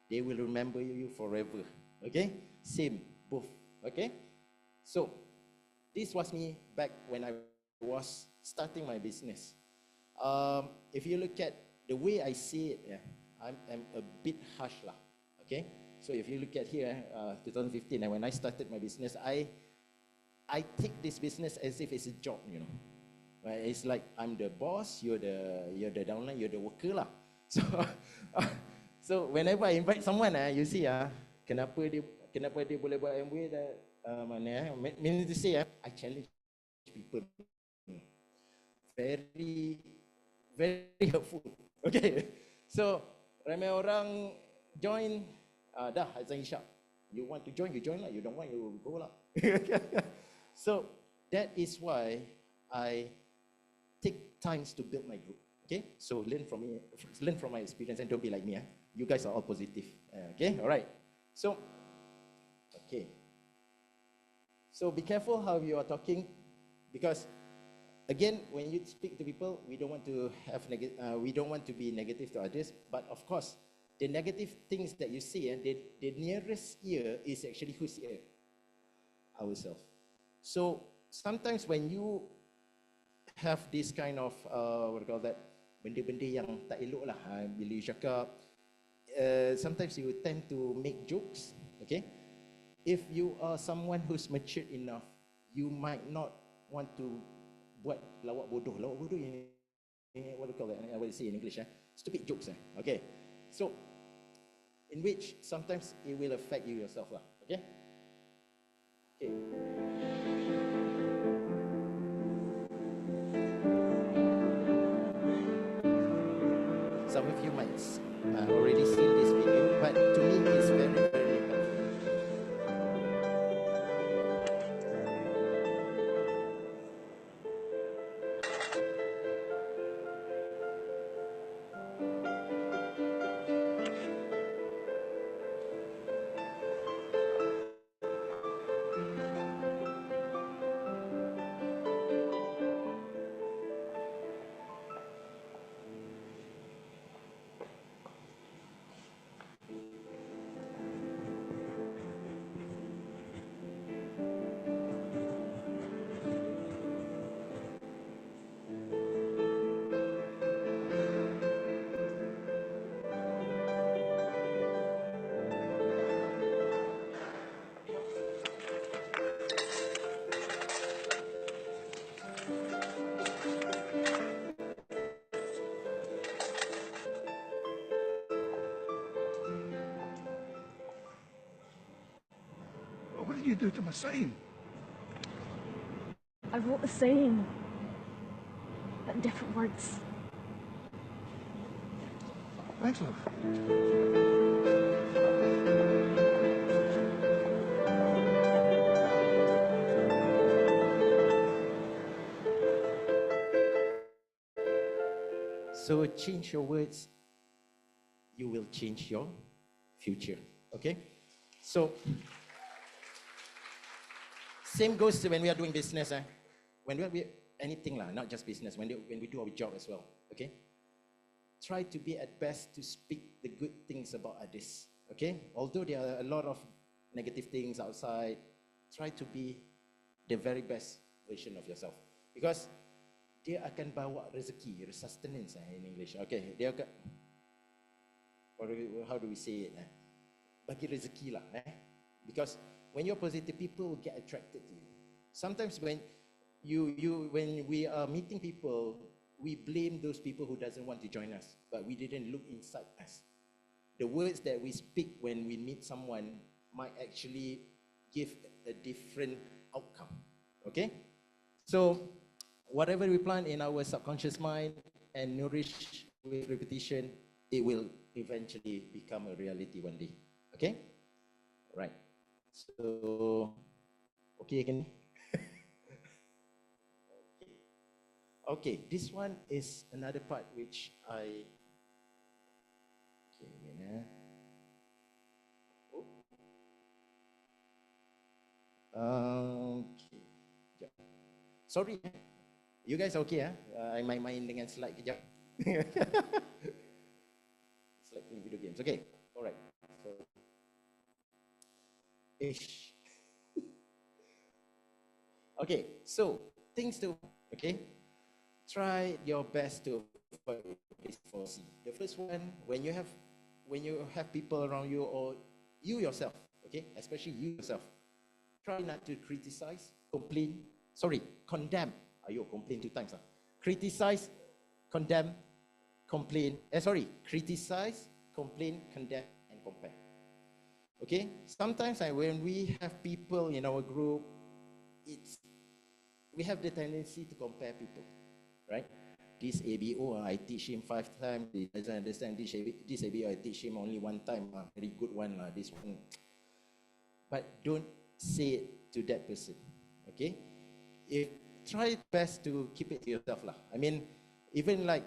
Speaker 5: they will remember you forever. Okay? Same, both. Okay? So, this was me back when I was starting my business. If you look at the way I see it, I'm a bit harsh lah. Okay? So if you look at here, 2015, and when I started my business, I take this business as if it's a job, you know. Right? It's like I'm the boss, you're the downline, you're the worker lah. So whenever I invite someone, you see, kenapa dia boleh buat MBA meaning to say, I challenge people. Very, very helpful. Okay. So ramai orang join, dah azan isyak. You want to join, you join lah. You don't want, you go lah. So that is why I take times to build my group. Okay, so learn from me, learn from my experience, and don't be like me. You guys are all positive. Okay, all right. So, okay. So be careful how you are talking, because again, when you speak to people, we don't want to have we don't want to be negative to others. But of course, the negative things that you see, the nearest ear is actually whose ear? Ourselves. So sometimes when you have this kind of what do you call that, benda-benda yang tak elok lah, bila you cakap, sometimes you tend to make jokes. Okay, if you are someone who's matured enough, you might not want to buat lawak bodoh ini, what do you call that? I will say in English, stupid jokes. Okay, so in which sometimes it will affect you yourself lah. Okay. Okay. Some of you might already seen this video, but to me it's very, very impactful.
Speaker 6: What did you do to my sign?
Speaker 7: I wrote the same, but in different words.
Speaker 6: Thanks, love.
Speaker 5: So change your words, you will change your future. Okay? So same goes to when we are doing business. When we anything lah, not just business, when we do our job as well. Okay? Try to be at best to speak the good things about others. Okay? Although there are a lot of negative things outside, try to be the very best version of yourself. Because dia akan bawa rezeki, sustenance in English. Okay, dia akan, how do we say it? Bagi rezeki lah. Because when you're positive, people will get attracted to you. Sometimes when when we are meeting people, we blame those people who doesn't want to join us, but we didn't look inside us. The words that we speak when we meet someone might actually give a different outcome. Okay? So, whatever we plant in our subconscious mind and nourish with repetition, it will eventually become a reality one day. Okay? Right. So, okay again. Okay, this one is another part which I. Okay, wait. Okay. Sekejap. Sorry. You guys okay? I main-main dengan slide kejap. It's like playing video games. Okay, alright. So, ish. Okay, so things to. Okay. Try your best to avoid this 4C. The first one, when you have people around you or you yourself, okay, especially you yourself, try not to criticize, condemn. Complain 2 times. Criticize, condemn, complain. Criticize, complain, condemn, and compare. Okay. Sometimes when we have people in our group, we have the tendency to compare people. Right? This ABO, I teach him 5 times. He doesn't understand. This ABO, I teach him only 1 time. Very good one. This one. But don't say it to that person. Okay? Try best to keep it to yourself. I mean, even like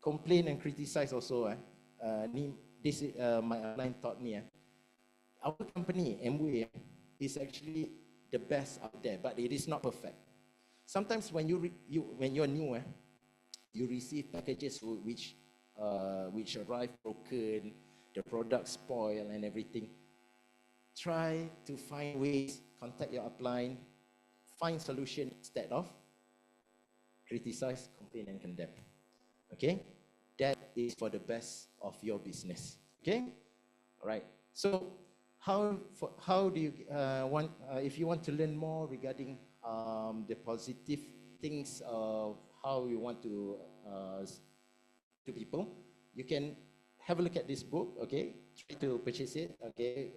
Speaker 5: complain and criticize also. This my online taught me. Our company, Amway, is actually the best out there, but it is not perfect. Sometimes when you're new, you receive packages which arrive broken, the product spoil and everything. Try to find ways, contact your upline, find solution instead of criticize, complain, and condemn. Okay, that is for the best of your business. Okay, all right. So how do you if you want to learn more regarding the positive things of how you want to people, you can have a look at this book. Okay, try to purchase it. Okay,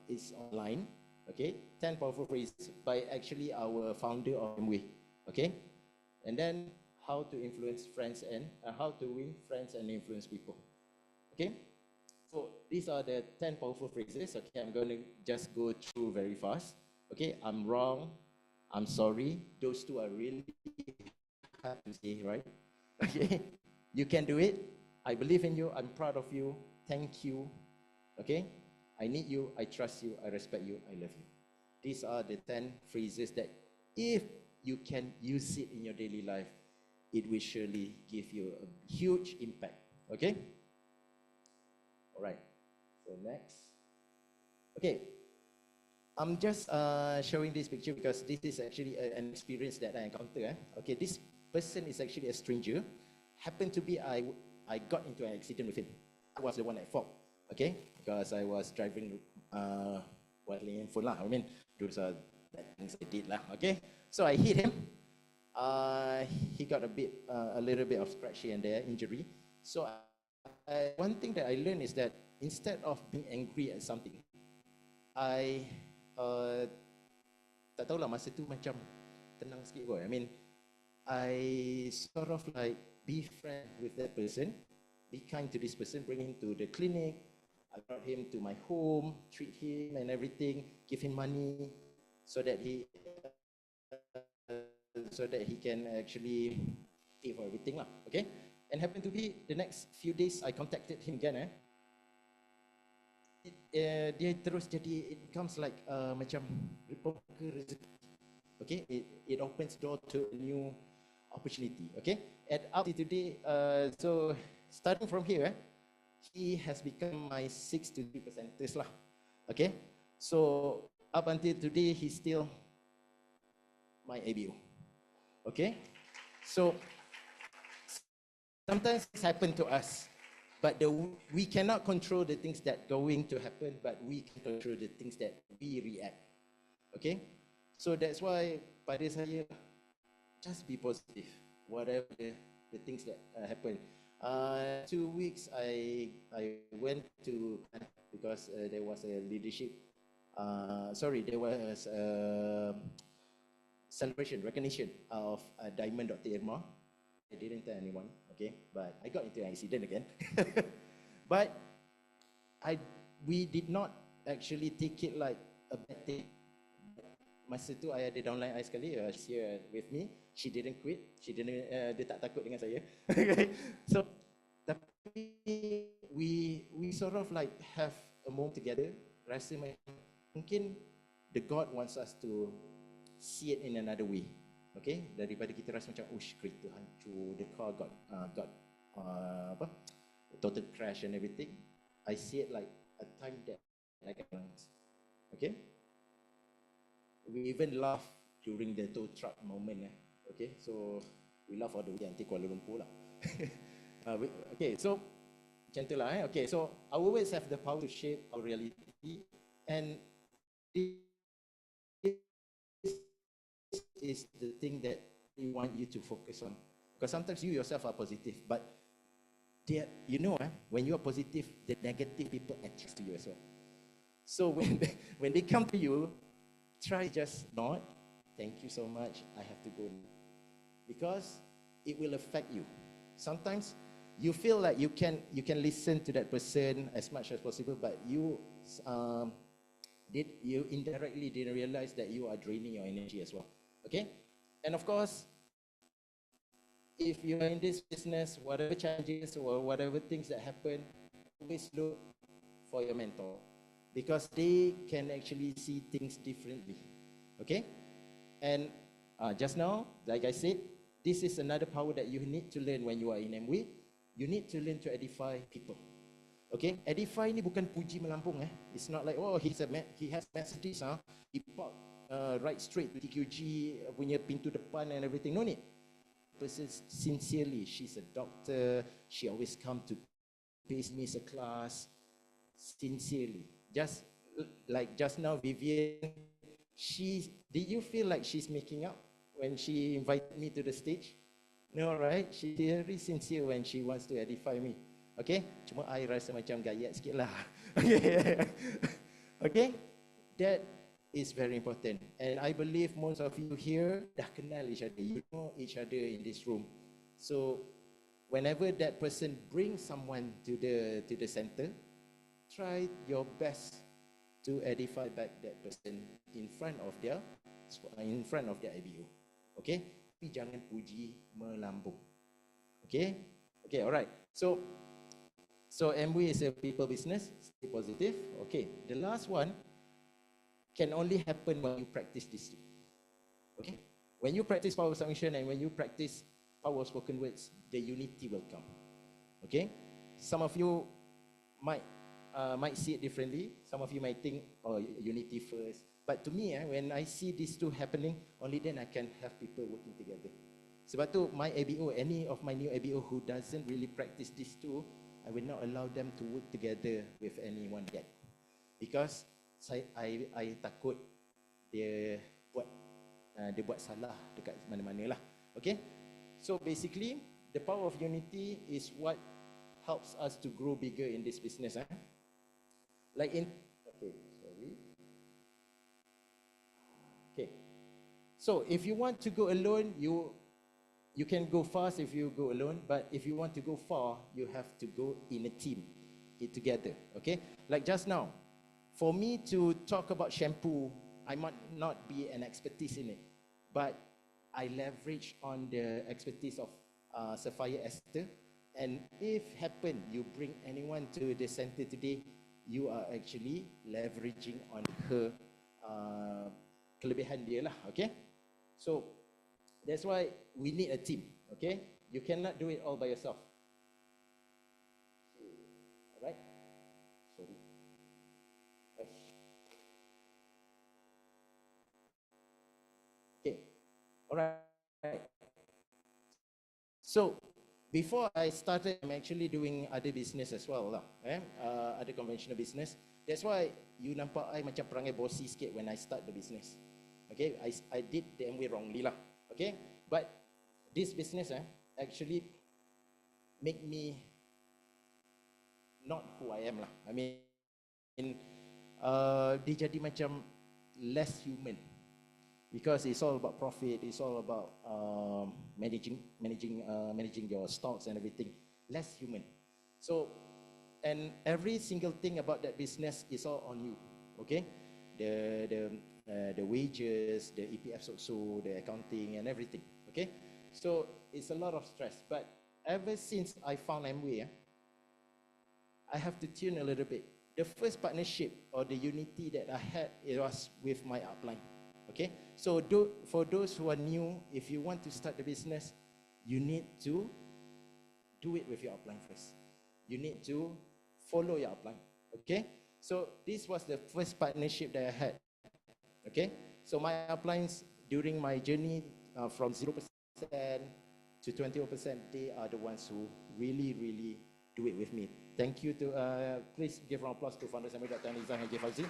Speaker 5: it's online. Okay, 10 powerful phrases by actually our founder of Amway. Okay, and then how to influence friends and how to win friends and influence people. Okay, so these are the 10 powerful phrases. Okay, I'm going to just go through very fast. Okay, I'm wrong. I'm sorry. Those 2 are really hard to say, right? Okay, you can do it. I believe in you. I'm proud of you. Thank you. Okay, I need you. I trust you. I respect you. I love you. These are the 10 phrases that if you can use it in your daily life, it will surely give you a huge impact. Okay? All right. So next. Okay. I'm just showing this picture because this is actually an experience that I encountered. Okay, this person is actually a stranger. Happened to be I got into an accident with him. I was the one at fault. Okay, because I was driving wildly in phone lah. I mean, those are bad things I did lah. Okay, so I hit him. He got a little bit of scratch here and there, injury. So one thing that I learned is that instead of being angry at something, I tak tahulah masa tu macam tenang sikit kot. I mean, I sort of like be friend with that person, be kind to this person, bring him to the clinic. I brought him to my home, treat him and everything, give him money so that he can actually pay for everything lah. Okay, and happened to be the next few days I contacted him again. Dia terus jadi, it becomes like macam rezeki. Okay, it opens door to a new opportunity. Okay, and up to today, so starting from here, he has become my 6 to 3%ers lah. Okay, so up until today, he's still my ABO. Okay, so sometimes it's happened to us, but we cannot control the things that going to happen, but we can control the things that we react. Okay, so that's why pada saya, just be positive, whatever the things that happen. 2 weeks I went to, because there was a leadership, there was a celebration, recognition of Diamond Dr. Irma. I didn't tell anyone, okay, but I got into an accident again. But we did not actually take it like a bad thing. Masa tu I ada downline I sekali, she's here with me. She didn't quit. Dia tak takut dengan saya. Okay. So, tapi we sort of like have a moment together. Rasa mungkin the God wants us to see it in another way. Okay, daripada kita rasa macam, kereta hancur, the car got total crash and everything. I see it like a time that I can, okay. We even laugh during the tow truck moment. Okay, so we laugh all the way until Kuala Lumpur lah. Okay, so macam tu lah. Okay, so our words have the power to shape our reality, and this is the thing that we want you to focus on. Because sometimes you yourself are positive, but when you are positive, the negative people attract to you as well. So when they come to you, try just nod. Thank you so much. I have to go, because it will affect you. Sometimes you feel like you can listen to that person as much as possible, but you indirectly didn't realize that you are draining your energy as well. Okay, and of course, if you are in this business, whatever challenges or whatever things that happen, always look for your mentor, because they can actually see things differently. Okay, and just now, like I said, this is another power that you need to learn when you are in MW. You need to learn to edify people. Okay, edify ni bukan puji melampung. It's not like, he has Mercedes, he parked right straight to TQG punya pintu depan and everything. No need. Person sincerely, she's a doctor. She always come to miss a class sincerely. Just like just now, Vivian, did you feel like she's making up when she invited me to the stage? No, right? She's very sincere when she wants to edify me. Okay? Cuma I rasa macam gayat sikit lah. Okay? Okay? That is very important. And I believe most of you here dah kenal each other. You know each other in this room. So, whenever that person brings someone to the center, try your best to edify back that person in front of their IBO. Okay? Tapi jangan puji melambung. Okay? Okay, alright. So MW is a people business. Stay positive. Okay. The last one can only happen when you practice this. Okay? When you practice power of submission and when you practice power of spoken words, the unity will come. Okay? Some of you might see it differently. Some of you might think, unity first. But to me, when I see these two happening, only then I can have people working together. Sebab tu, my ABO, any of my new ABO who doesn't really practice these two, I will not allow them to work together with anyone yet. Because I takut dia buat salah dekat mana-mana lah. Okay? So basically, the power of unity is what helps us to grow bigger in this business. Like in, okay, sorry. So if you want to go alone, you can go fast if you go alone, but if you want to go far, you have to go in a team, together, okay? Like just now, for me to talk about shampoo, I might not be an expertise in it, but I leverage on the expertise of Sapphire Esther, and if happen you bring anyone to the center today, you are actually leveraging on her kelebihan dia lah, okay? So that's why we need a team, okay? You cannot do it all by yourself. All right? Sorry. Okay. All right. So before I started, I'm actually doing other business as well lah, other conventional business. That's why you nampak I macam perangai bossy sikit when I start the business. Okay, I did the MW wrongly lah. Okay, but this business actually make me not who I am lah. I mean, dia jadi macam less human because it's all about profit. It's all about managing your stocks and everything. Less human. So, and every single thing about that business is all on you. Okay, the wages, the EPF also, the accounting and everything. Okay, so it's a lot of stress. But ever since I found Amway, I have to tune a little bit. The first partnership or the unity that I had, it was with my upline. Okay, so for those who are new, if you want to start the business, you need to do it with your upline first. You need to follow your upline. Okay, so this was the first partnership that I had. Okay, so my uplines during my journey from 0% to 21%, they are the ones who really do it with me. Thank you to, please give a round of applause to founders Amway, Dr. Nizam and Haji Fauzi.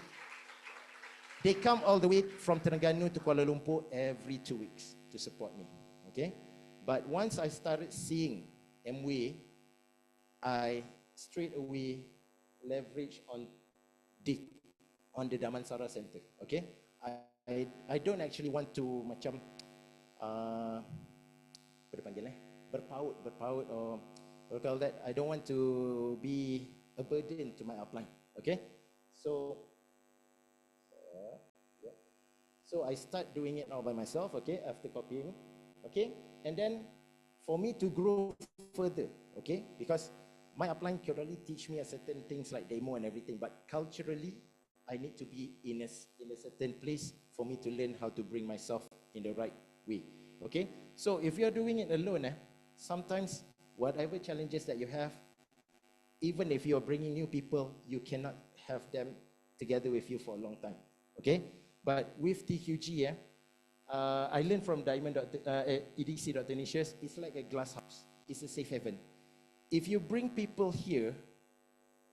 Speaker 5: They come all the way from Terengganu to Kuala Lumpur every 2 weeks to support me. Okay, but once I started seeing Amway, I straight away leverage on the Damansara Center. Okay, I don't actually want to macam berpaut or what call that. I don't want to be a burden to my upline. Okay, so so I start doing it all by myself. Okay, after copying. Okay, and then for me to grow further. Okay, because my upline could only teach me a certain things like demo and everything, but culturally I need to be in a certain place for me to learn how to bring myself in the right way. Okay, so if you're doing it alone, sometimes whatever challenges that you have, even if you're bringing new people, you cannot have them together with you for a long time. Okay, but with TQG, I learned from EDC Dr. Nicias, it's like a glass house. It's a safe haven. If you bring people here,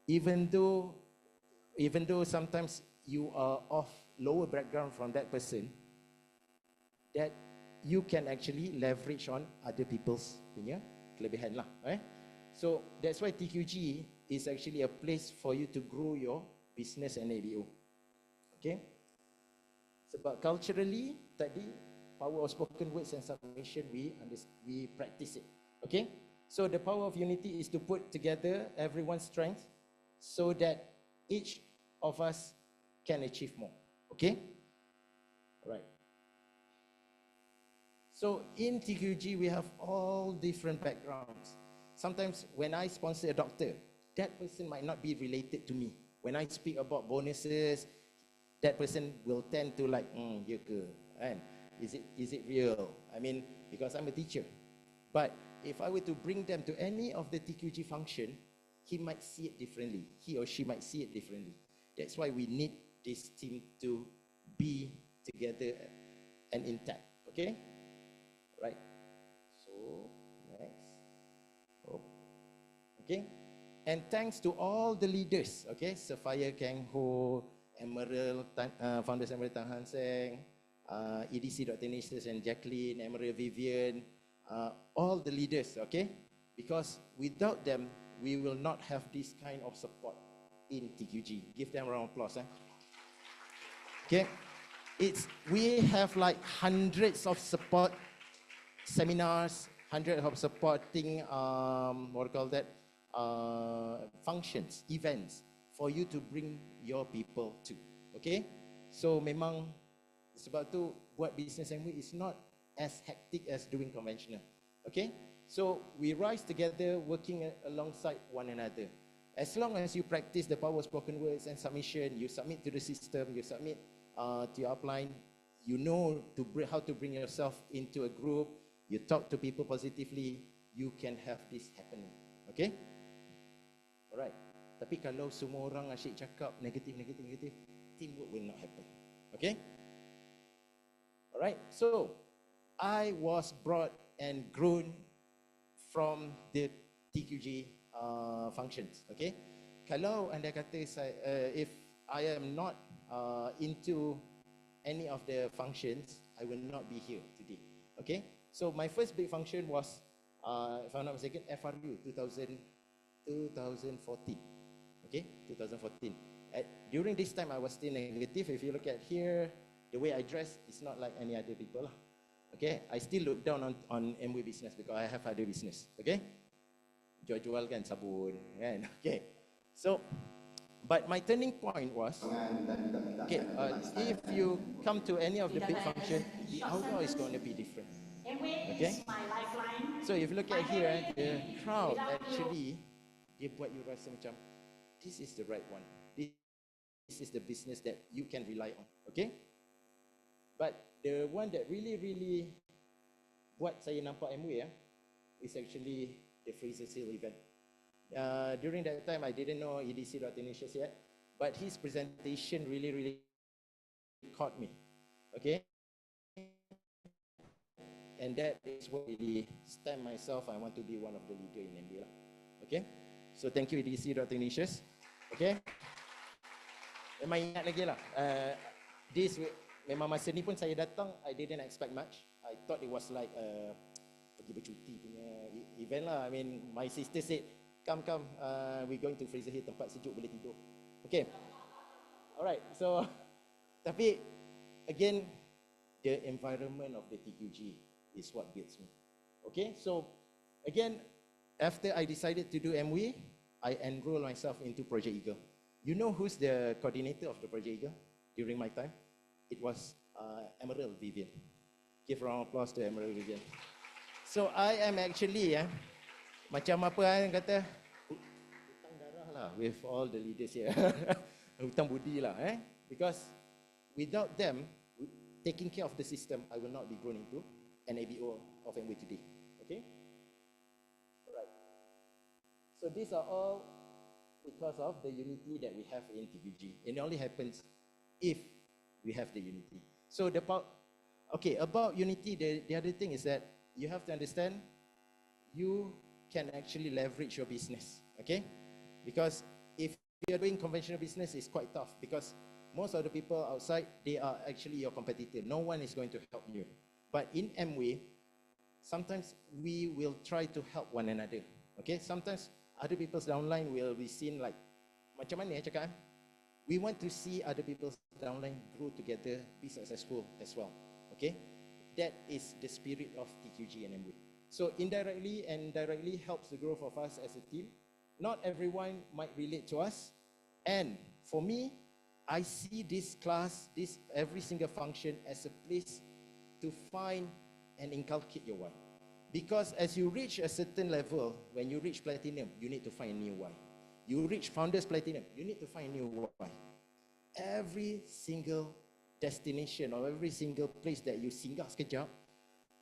Speaker 5: even though sometimes you are of lower background from that person, that you can actually leverage on other people's punya kelebihan lah. So that's why TQG is actually a place for you to grow your business and ABO. Okay? Sebab culturally, tadi, power of spoken words and submission, we practice it. Okay? So the power of unity is to put together everyone's strength so that each of us can achieve more. Okay? All right. So in TQG, we have all different backgrounds. Sometimes when I sponsor a doctor, that person might not be related to me. When I speak about bonuses, that person will tend to like, ya ke, kan? Is it real? I mean, because I'm a teacher. But if I were to bring them to any of the TQG function, he might see it differently. He or she might see it differently. That's why we need this team to be together and intact. Okay? Right. So, next. Oh. Okay? And thanks to all the leaders, okay? Sapphire Kang Ho, Emerald, Founders Emerald Tan Han Seng, EDC Dr. Nicias and Jacqueline, Emerald Vivian, all the leaders, okay? Because without them, we will not have this kind of support in TQG. Give them a round of applause. Okay? We have like hundreds of support seminars, hundreds of supporting, what do you call that, functions, events for you to bring your people to. Okay? So memang sebab tu buat business MWay is not as hectic as doing conventional. Okay? So we rise together working alongside one another. As long as you practice the power of spoken words and submission, you submit to the system, you submit to your upline, you know how to bring yourself into a group, you talk to people positively, you can have this happening. Okay? Alright. Tapi kalau semua orang asyik cakap negatif, teamwork will not happen. Okay? Alright. So, I was brought and grown from the TQG functions. Okay? Kalau anda kata if I am not into any of the functions, I will not be here today. Okay? So my first big function was, if I'm not mistaken, FRU 2014. Okay, 2014. During this time, I was still negative. If you look at here, the way I dress is not like any other people. Okay, I still look down on MWay business because I have other business. Okay, jual-jual kan sabun, kan? Okay, so, but my turning point was, okay, if you come to any of the big function, the outdoor is going to be different. Okay, so if you look at here, the crowd actually, dia buat you rasa macam, this is the right one. This is the business that you can rely on. Okay, but the one that really buat saya nampak MWay is actually the Fraser Sale event. During that time, I didn't know EDC Dr. Ignatius yet, but his presentation really caught me. Okay, and that is what really stamped myself. I want to be one of the leader in MWay. Okay, so thank you EDC Dr. Ignatius. Okay, memang ingat lagi lah. Memang masa ni pun saya datang, I didn't expect much. I thought it was like pergi bercuti punya event lah. I mean, my sister said, come, we going to Fraser Hill, tempat sejuk boleh tidur. Okay, alright. So, tapi again, the environment of the TQG is what builds me. Okay, so again, after I decided to do MWay, I enrolled myself into Project Eagle. You know who's the coordinator of the Project Eagle during my time? It was Emerald Vivian. Give a round of applause to Emerald Vivian. So I am actually, macam apa kata, hutang darah lah with all the leaders here. Hutang budi lah, because without them taking care of the system, I will not be grown into an ABO of MWay today. Okay? Alright. So these are all because of the unity that we have in TQG. It only happens if we have the unity. So about unity, the other thing is that you have to understand you can actually leverage your business, okay? Because if you're doing conventional business, it's quite tough because most of the people outside, they are actually your competitor. No one is going to help you. But in MWay, sometimes we will try to help one another, okay? Sometimes other people's downline will be seen like, macam mana cakap? We want to see other people's downline grow together, be successful as well. Okay? That is the spirit of TQG and MWay. So indirectly and directly helps the growth of us as a team. Not everyone might relate to us. And for me, I see this class, every single function as a place to find and inculcate your why. Because as you reach a certain level, when you reach platinum, you need to find a new why. You reach Founders Platinum, you need to find a new why. Every single destination or every single place that you singgah sekejap,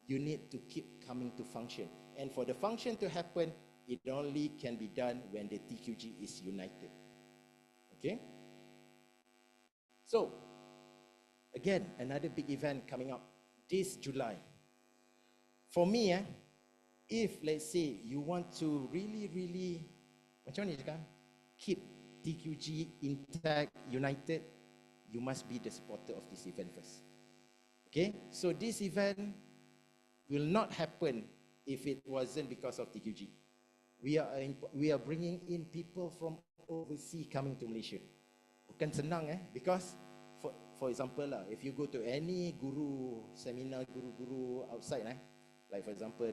Speaker 5: you need to keep coming to function. And for the function to happen, it only can be done when the TQG is united. Okay? So, again, another big event coming up this July. For me, if let's say you want to really, macam mana cakap? Keep TQG intact, united, you must be the supporter of this event first. Okay? So this event will not happen if it wasn't because of TQG. We are bringing in people from overseas coming to Malaysia. Bukan senang because for for example lah, if you go to any guru seminar, guru outside, like for example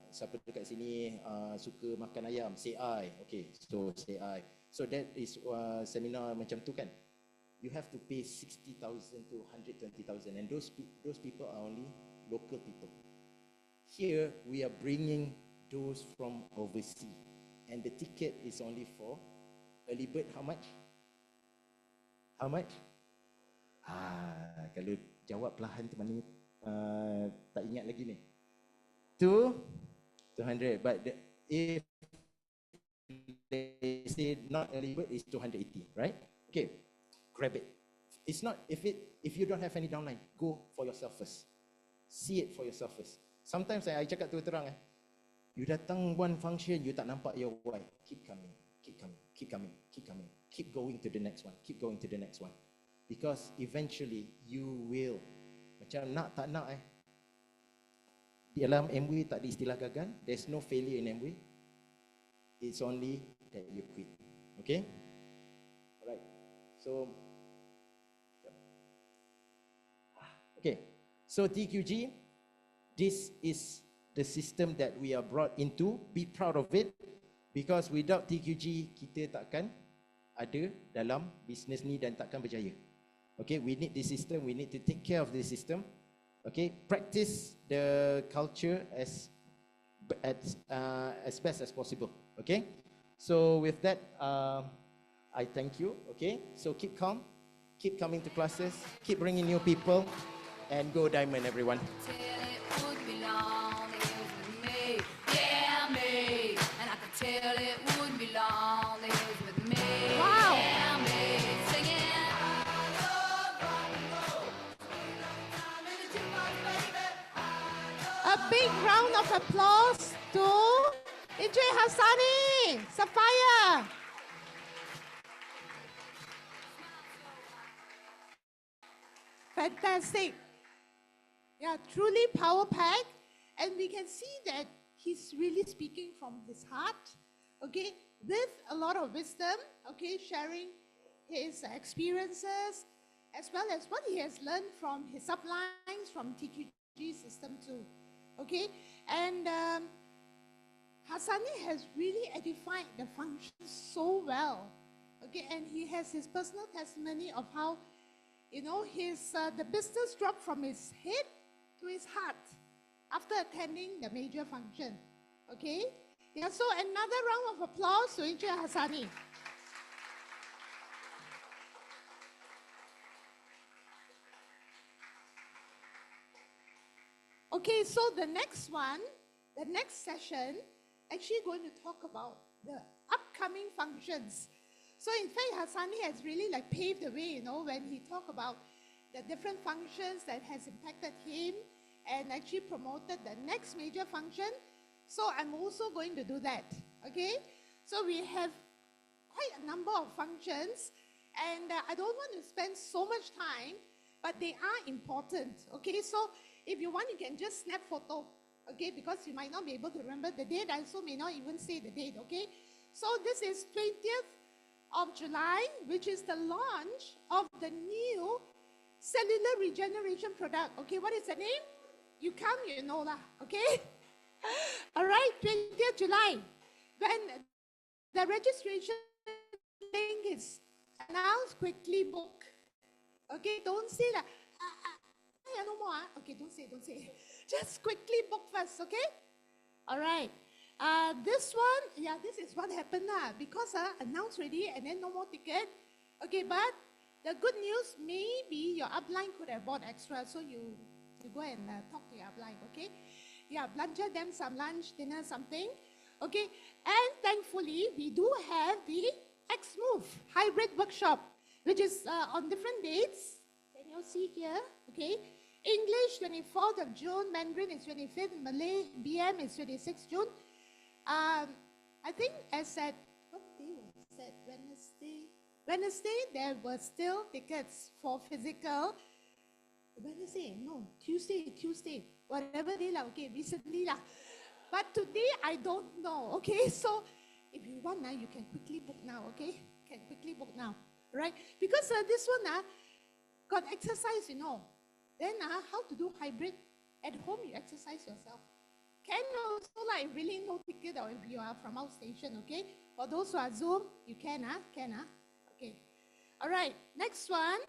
Speaker 5: siapa dekat sini suka makan ayam, say I, okay, so say I. So that is seminar macam tu kan. You have to pay 60,000 to 120,000, and those people are only local people. Here we are bringing those from overseas, and the ticket is only for early bird. How much? How much? Kalau jawab perlahan tu mana tak ingat lagi ni. 200. But if they say not early bird, is 280, right? Okay, grab it. It's not, if you don't have any downline, go for yourself first. See it for yourself first. Sometimes I cakap terang, you datang one function, you tak nampak your why. Keep coming, keep coming, keep coming, keep coming. Keep going to the next one, keep going to the next one. Because eventually you will, macam nak tak nak dalam MW tak ada istilah gagal. There's no failure in MW. It's only that you quit. Okay? Alright. So, okay. So TQG, this is the system that we are brought into. Be proud of it, because without TQG kita takkan ada dalam bisnes ni dan takkan berjaya. Okay, we need this system. We need to take care of this system. Okay, practice the culture as best as possible. Okay, so with that, I thank you. Okay, so keep calm, keep coming to classes, keep bringing new people, and go Diamond, everyone.
Speaker 3: Wow! A big round of applause to Encik Hassani, Sapphire. Fantastic. Yeah, truly power pack. And we can see that he's really speaking from his heart, okay, with a lot of wisdom, okay, sharing his experiences as well as what he has learned from his sublines from TQG system too, okay. And Hassani has really edified the functions so well, okay, and he has his personal testimony of how, you know, the business dropped from his head to his heart after attending the major function, okay. Yeah, so another round of applause to Encik Hassani. Okay, so the next session, actually going to talk about the upcoming functions. So in fact, Hassani has really like paved the way, you know, when he talked about the different functions that has impacted him and actually promoted the next major function. So I'm also going to do that, okay? So we have quite a number of functions, and I don't want to spend so much time, but they are important, okay? So if you want, you can just snap photo, okay? Because you might not be able to remember the date. I also may not even say the date, okay? So this is 20th of July, which is the launch of the new cellular regeneration product. Okay, what is the name? You come, you know lah, okay? All right, 20th July. When the registration link is announced, quickly book. Okay, don't say that. No more. Okay, don't say. Just quickly book first, okay? All right. This one, yeah, this is what happened because announced already and then no more ticket. Okay, but the good news, maybe your upline could have bought extra, so you go and talk to your upline, okay? Yeah, belanja them some lunch, dinner, something. Okay, and thankfully, we do have the X-Move hybrid workshop, which is on different dates. Can you see here? Okay. English, 24th of June. Mandarin is 25th. Malay, BM is 26th June. I think as at, what day was that? Wednesday, there were still tickets for physical. Wednesday, no, Tuesday, whatever day lah, okay, recently lah. But today, I don't know, okay? So, if you want now, you can quickly book now, okay? Can quickly book now. right? Because this one got exercise, you know. Then how to do hybrid? At home, you exercise yourself. Can also like really no ticket or if you are from outstation, okay? For those who are Zoom, you can, okay. All right, next one.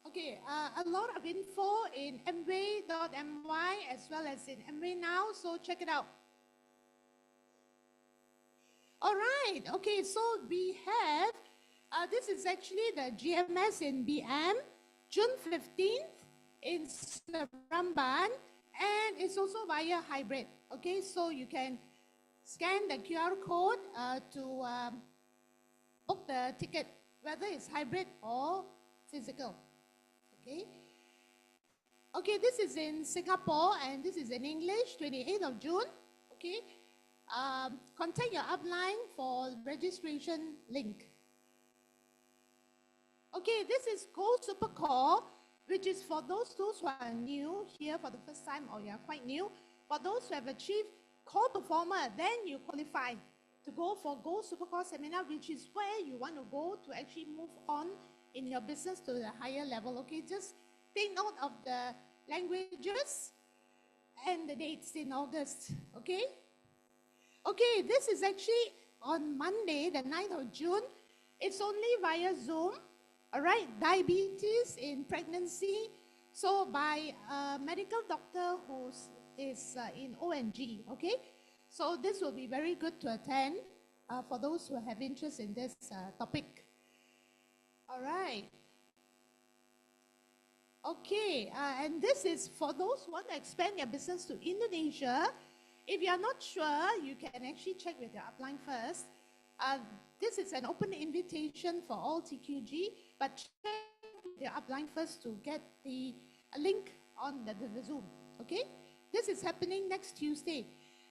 Speaker 3: Okay, a lot of info in mway.my as well as in Mway Now, so check it out. All right, okay, so we have, this is actually the GMS in BM, June 15th in Seremban, and it's also via hybrid, okay? So you can scan the QR code to book the ticket, whether it's hybrid or physical. Okay, this is in Singapore and this is in English, 28th of June. Okay, contact your upline for registration link. Okay, this is Go Supercore, which is for those who are new here for the first time or you are quite new. For those who have achieved core performer, then you qualify to go for Go Supercore seminar, which is where you want to go to actually move on in your business to the higher level. Okay, just take note of the languages and the dates in August. Okay, this is actually on Monday, the 9th of June. It's only via Zoom. All right, diabetes in pregnancy. So by a medical doctor who is in ONG. Okay, so this will be very good to attend for those who have interest in this topic. All right. Okay, and this is for those who want to expand their business to Indonesia. If you are not sure, you can actually check with your upline first. This is an open invitation for all TQG, but check with your upline first to get the link on the Zoom. Okay, this is happening next Tuesday.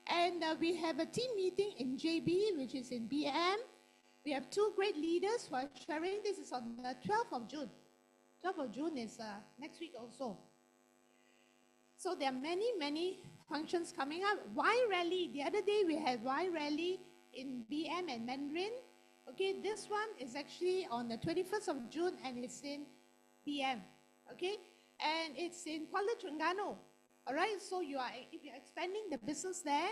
Speaker 3: And we have a team meeting in JB, which is in BM. We have two great leaders who are sharing. This is on the 12th of June. 12th of June is next week also. So there are many functions coming up. Y Rally, the other day we had Y Rally in BM and Mandarin. Okay, this one is actually on the 21st of June and it's in BM. Okay, and it's in Kuala Terengganu. All right, so if you're expanding the business there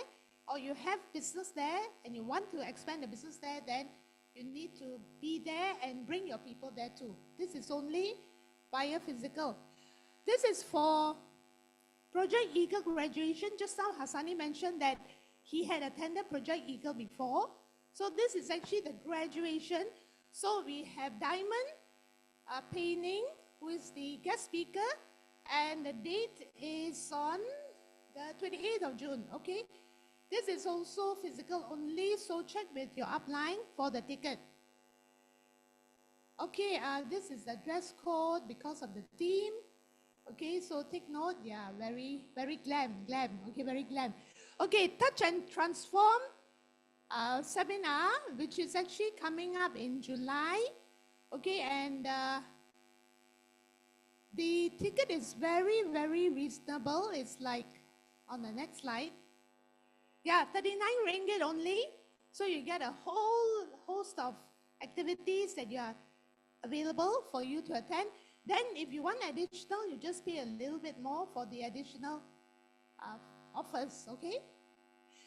Speaker 3: or you have business there and you want to expand the business there, then you need to be there and bring your people there too. This is only via physical. This is for Project Eagle graduation. Just now Hassani mentioned that he had attended Project Eagle before. So this is actually the graduation. So we have Diamond Peining, who is the guest speaker, and the date is on the 28th of June, okay? This is also physical only, so check with your upline for the ticket. Okay, this is the dress code because of the theme. Okay, so take note, yeah, very glam, okay, very glam. Okay, Touch and Transform seminar, which is actually coming up in July. Okay, and the ticket is very reasonable. It's like on the next slide. Yeah, 39 ringgit only. So you get a whole host of activities that you are available for you to attend. Then if you want additional, you just pay a little bit more for the additional offers, okay?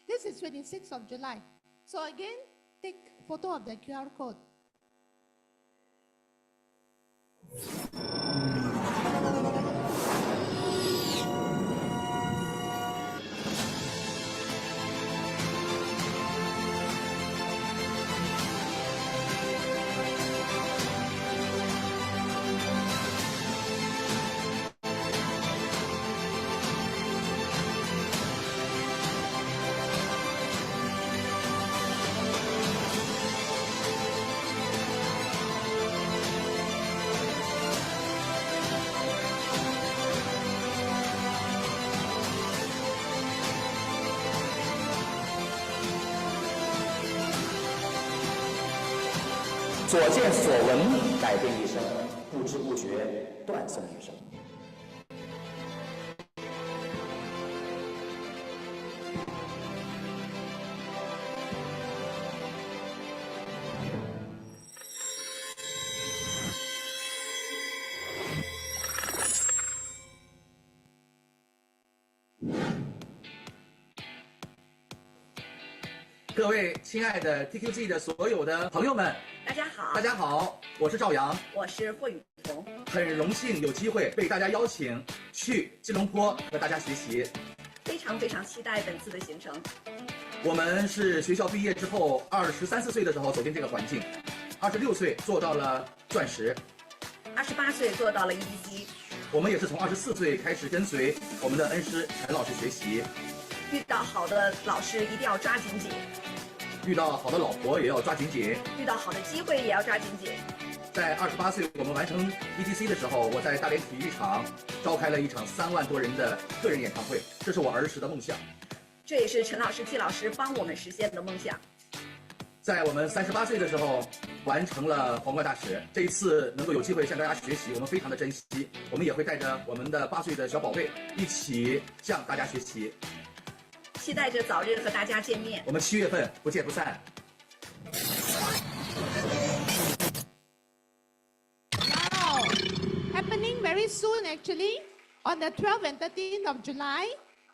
Speaker 3: This is 26th of July. So again, take photo of the QR code.
Speaker 8: 所见所闻改变一生，不知不觉断送一生。各位亲爱的 TQG 的所有的朋友们，
Speaker 9: 大家好，
Speaker 8: 大家好，我是赵阳，
Speaker 9: 我是霍雨桐，
Speaker 8: 很荣幸有机会被大家邀请去吉隆坡和大家学习。
Speaker 9: 非常非常期待本次的行程。
Speaker 8: 我们是学校毕业之后23、24岁的时候走进这个环境，26岁做到了钻石
Speaker 9: ，28岁做到了 EDC。
Speaker 8: 我们也是从24岁开始跟随我们的恩师陈老师学习。
Speaker 9: 遇到好的老师一定要抓紧紧，
Speaker 8: 遇到好的老婆也要抓紧紧，
Speaker 9: 遇到好的机会也要抓紧紧。
Speaker 8: 在28岁我们完成 EDC 的时候，我在大连体育场召开了一场3万多人的个人演唱会，这是我儿时的梦想。
Speaker 9: 这也是陈老师、季老师帮我们实现的梦想。
Speaker 8: 在我们38岁的时候，完成了皇冠大使。这一次能够有机会向大家学习，我们非常的珍惜。我们也会带着我们的8岁的小宝贝一起向大家学习。
Speaker 9: 期待着早日和大家见面。
Speaker 8: 我们7月份不见不散。
Speaker 3: Wow, happening very soon actually, on the 12th and 13th of July,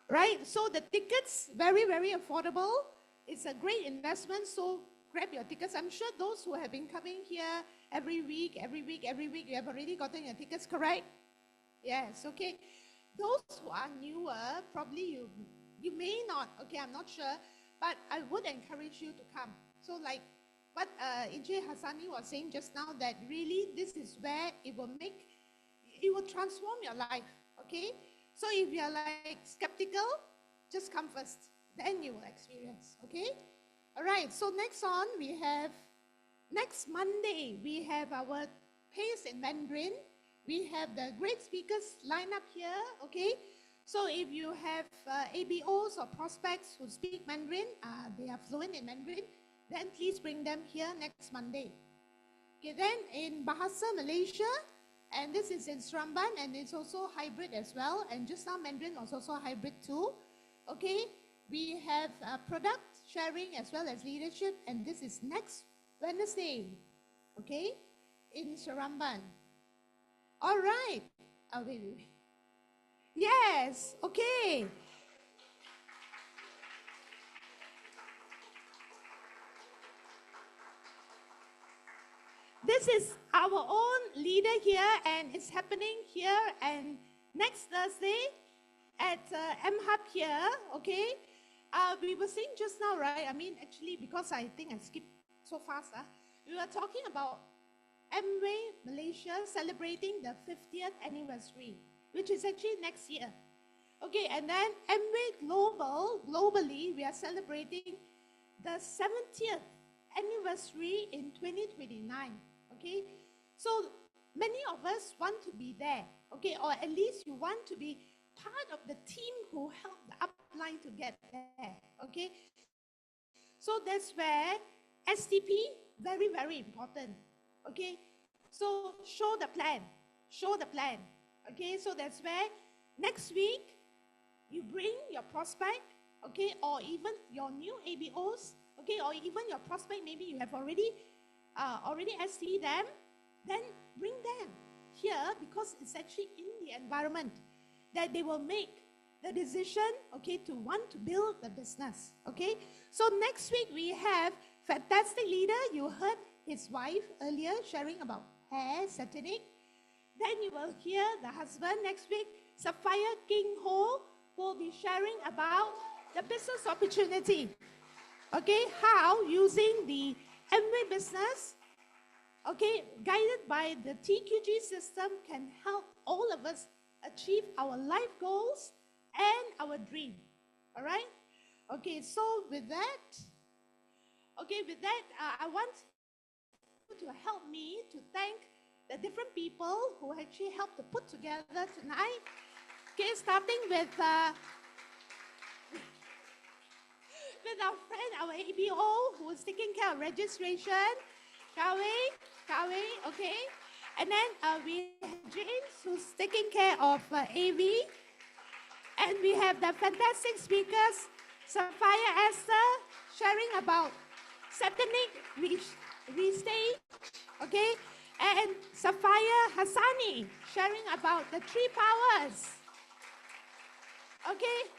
Speaker 3: right? So the tickets, very, very affordable. It's a great investment, so grab your tickets. I'm sure those who have been coming here every week, you have already gotten your tickets, correct? Yes, okay. Those who are newer, probably you may not, okay, I'm not sure, but I would encourage you to come. So like what Ijay Hassani was saying just now, that really this is where it will transform your life, okay? So if you're like skeptical, just come first, then you will experience, okay? All right, so next on next Monday, we have our Pace in Mandarin. We have the great speakers lined up here, okay? So if you have ABOs or prospects who speak Mandarin, they are fluent in Mandarin, then please bring them here next Monday. Okay, then in Bahasa, Malaysia, and this is in Seremban, and it's also hybrid as well, and just now Mandarin was also hybrid too, okay? We have product sharing as well as leadership, and this is next Wednesday, okay, in Seremban. All right. Oh, wait. Yes, okay. This is our own leader here, and it's happening here and next Thursday at M-Hub here, okay? We were saying just now, right? I mean, actually, because I think I skipped so fast, we were talking about Amway Malaysia celebrating the 50th anniversary, which is actually next year. Okay, and then Amway globally, we are celebrating the 70th anniversary in 2029. Okay, so many of us want to be there, okay, or at least you want to be part of the team who helped the upline to get there, okay? So that's where STP, very, very important, okay? So show the plan, okay? So that's where next week you bring your prospect, okay, or even your new ABOs, okay, or even your prospect, maybe you have already ST them, then bring them here because it's actually in the environment that they will make the decision, okay, to want to build the business, okay? So next week we have fantastic leader. You heard his wife earlier sharing about hair, satanic. Then you will hear the husband next week, Sapphire King Ho, who will be sharing about the business opportunity, okay? How using the Amway business, okay, guided by the TQG system can help all of us achieve our life goals and our dream. All right? Okay, so with that, I want you to help me to thank the different people who actually helped to put together tonight. Okay, starting with our friend, our ABO, who is taking care of registration, Kawe, okay? And then we have James, who's taking care of AV. And we have the fantastic speakers, Sapphire Esther, sharing about satanic restage, okay? And Sapphire Hassani, sharing about the 3 powers, okay?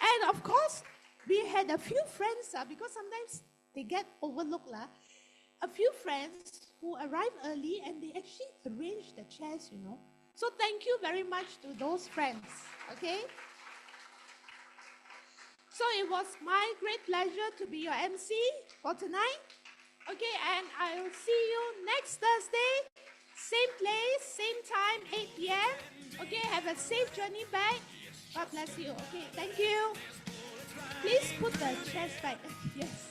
Speaker 3: And of course, we had a few friends, because sometimes they get overlooked, a few friends who arrived early and they actually arranged the chairs, So thank you very much to those friends, okay? So it was my great pleasure to be your MC for tonight. Okay, and I'll see you next Thursday, same place, same time, 8 p.m. Okay, have a safe journey back. God bless you. Okay, thank you. Please put the chairs back. Yes.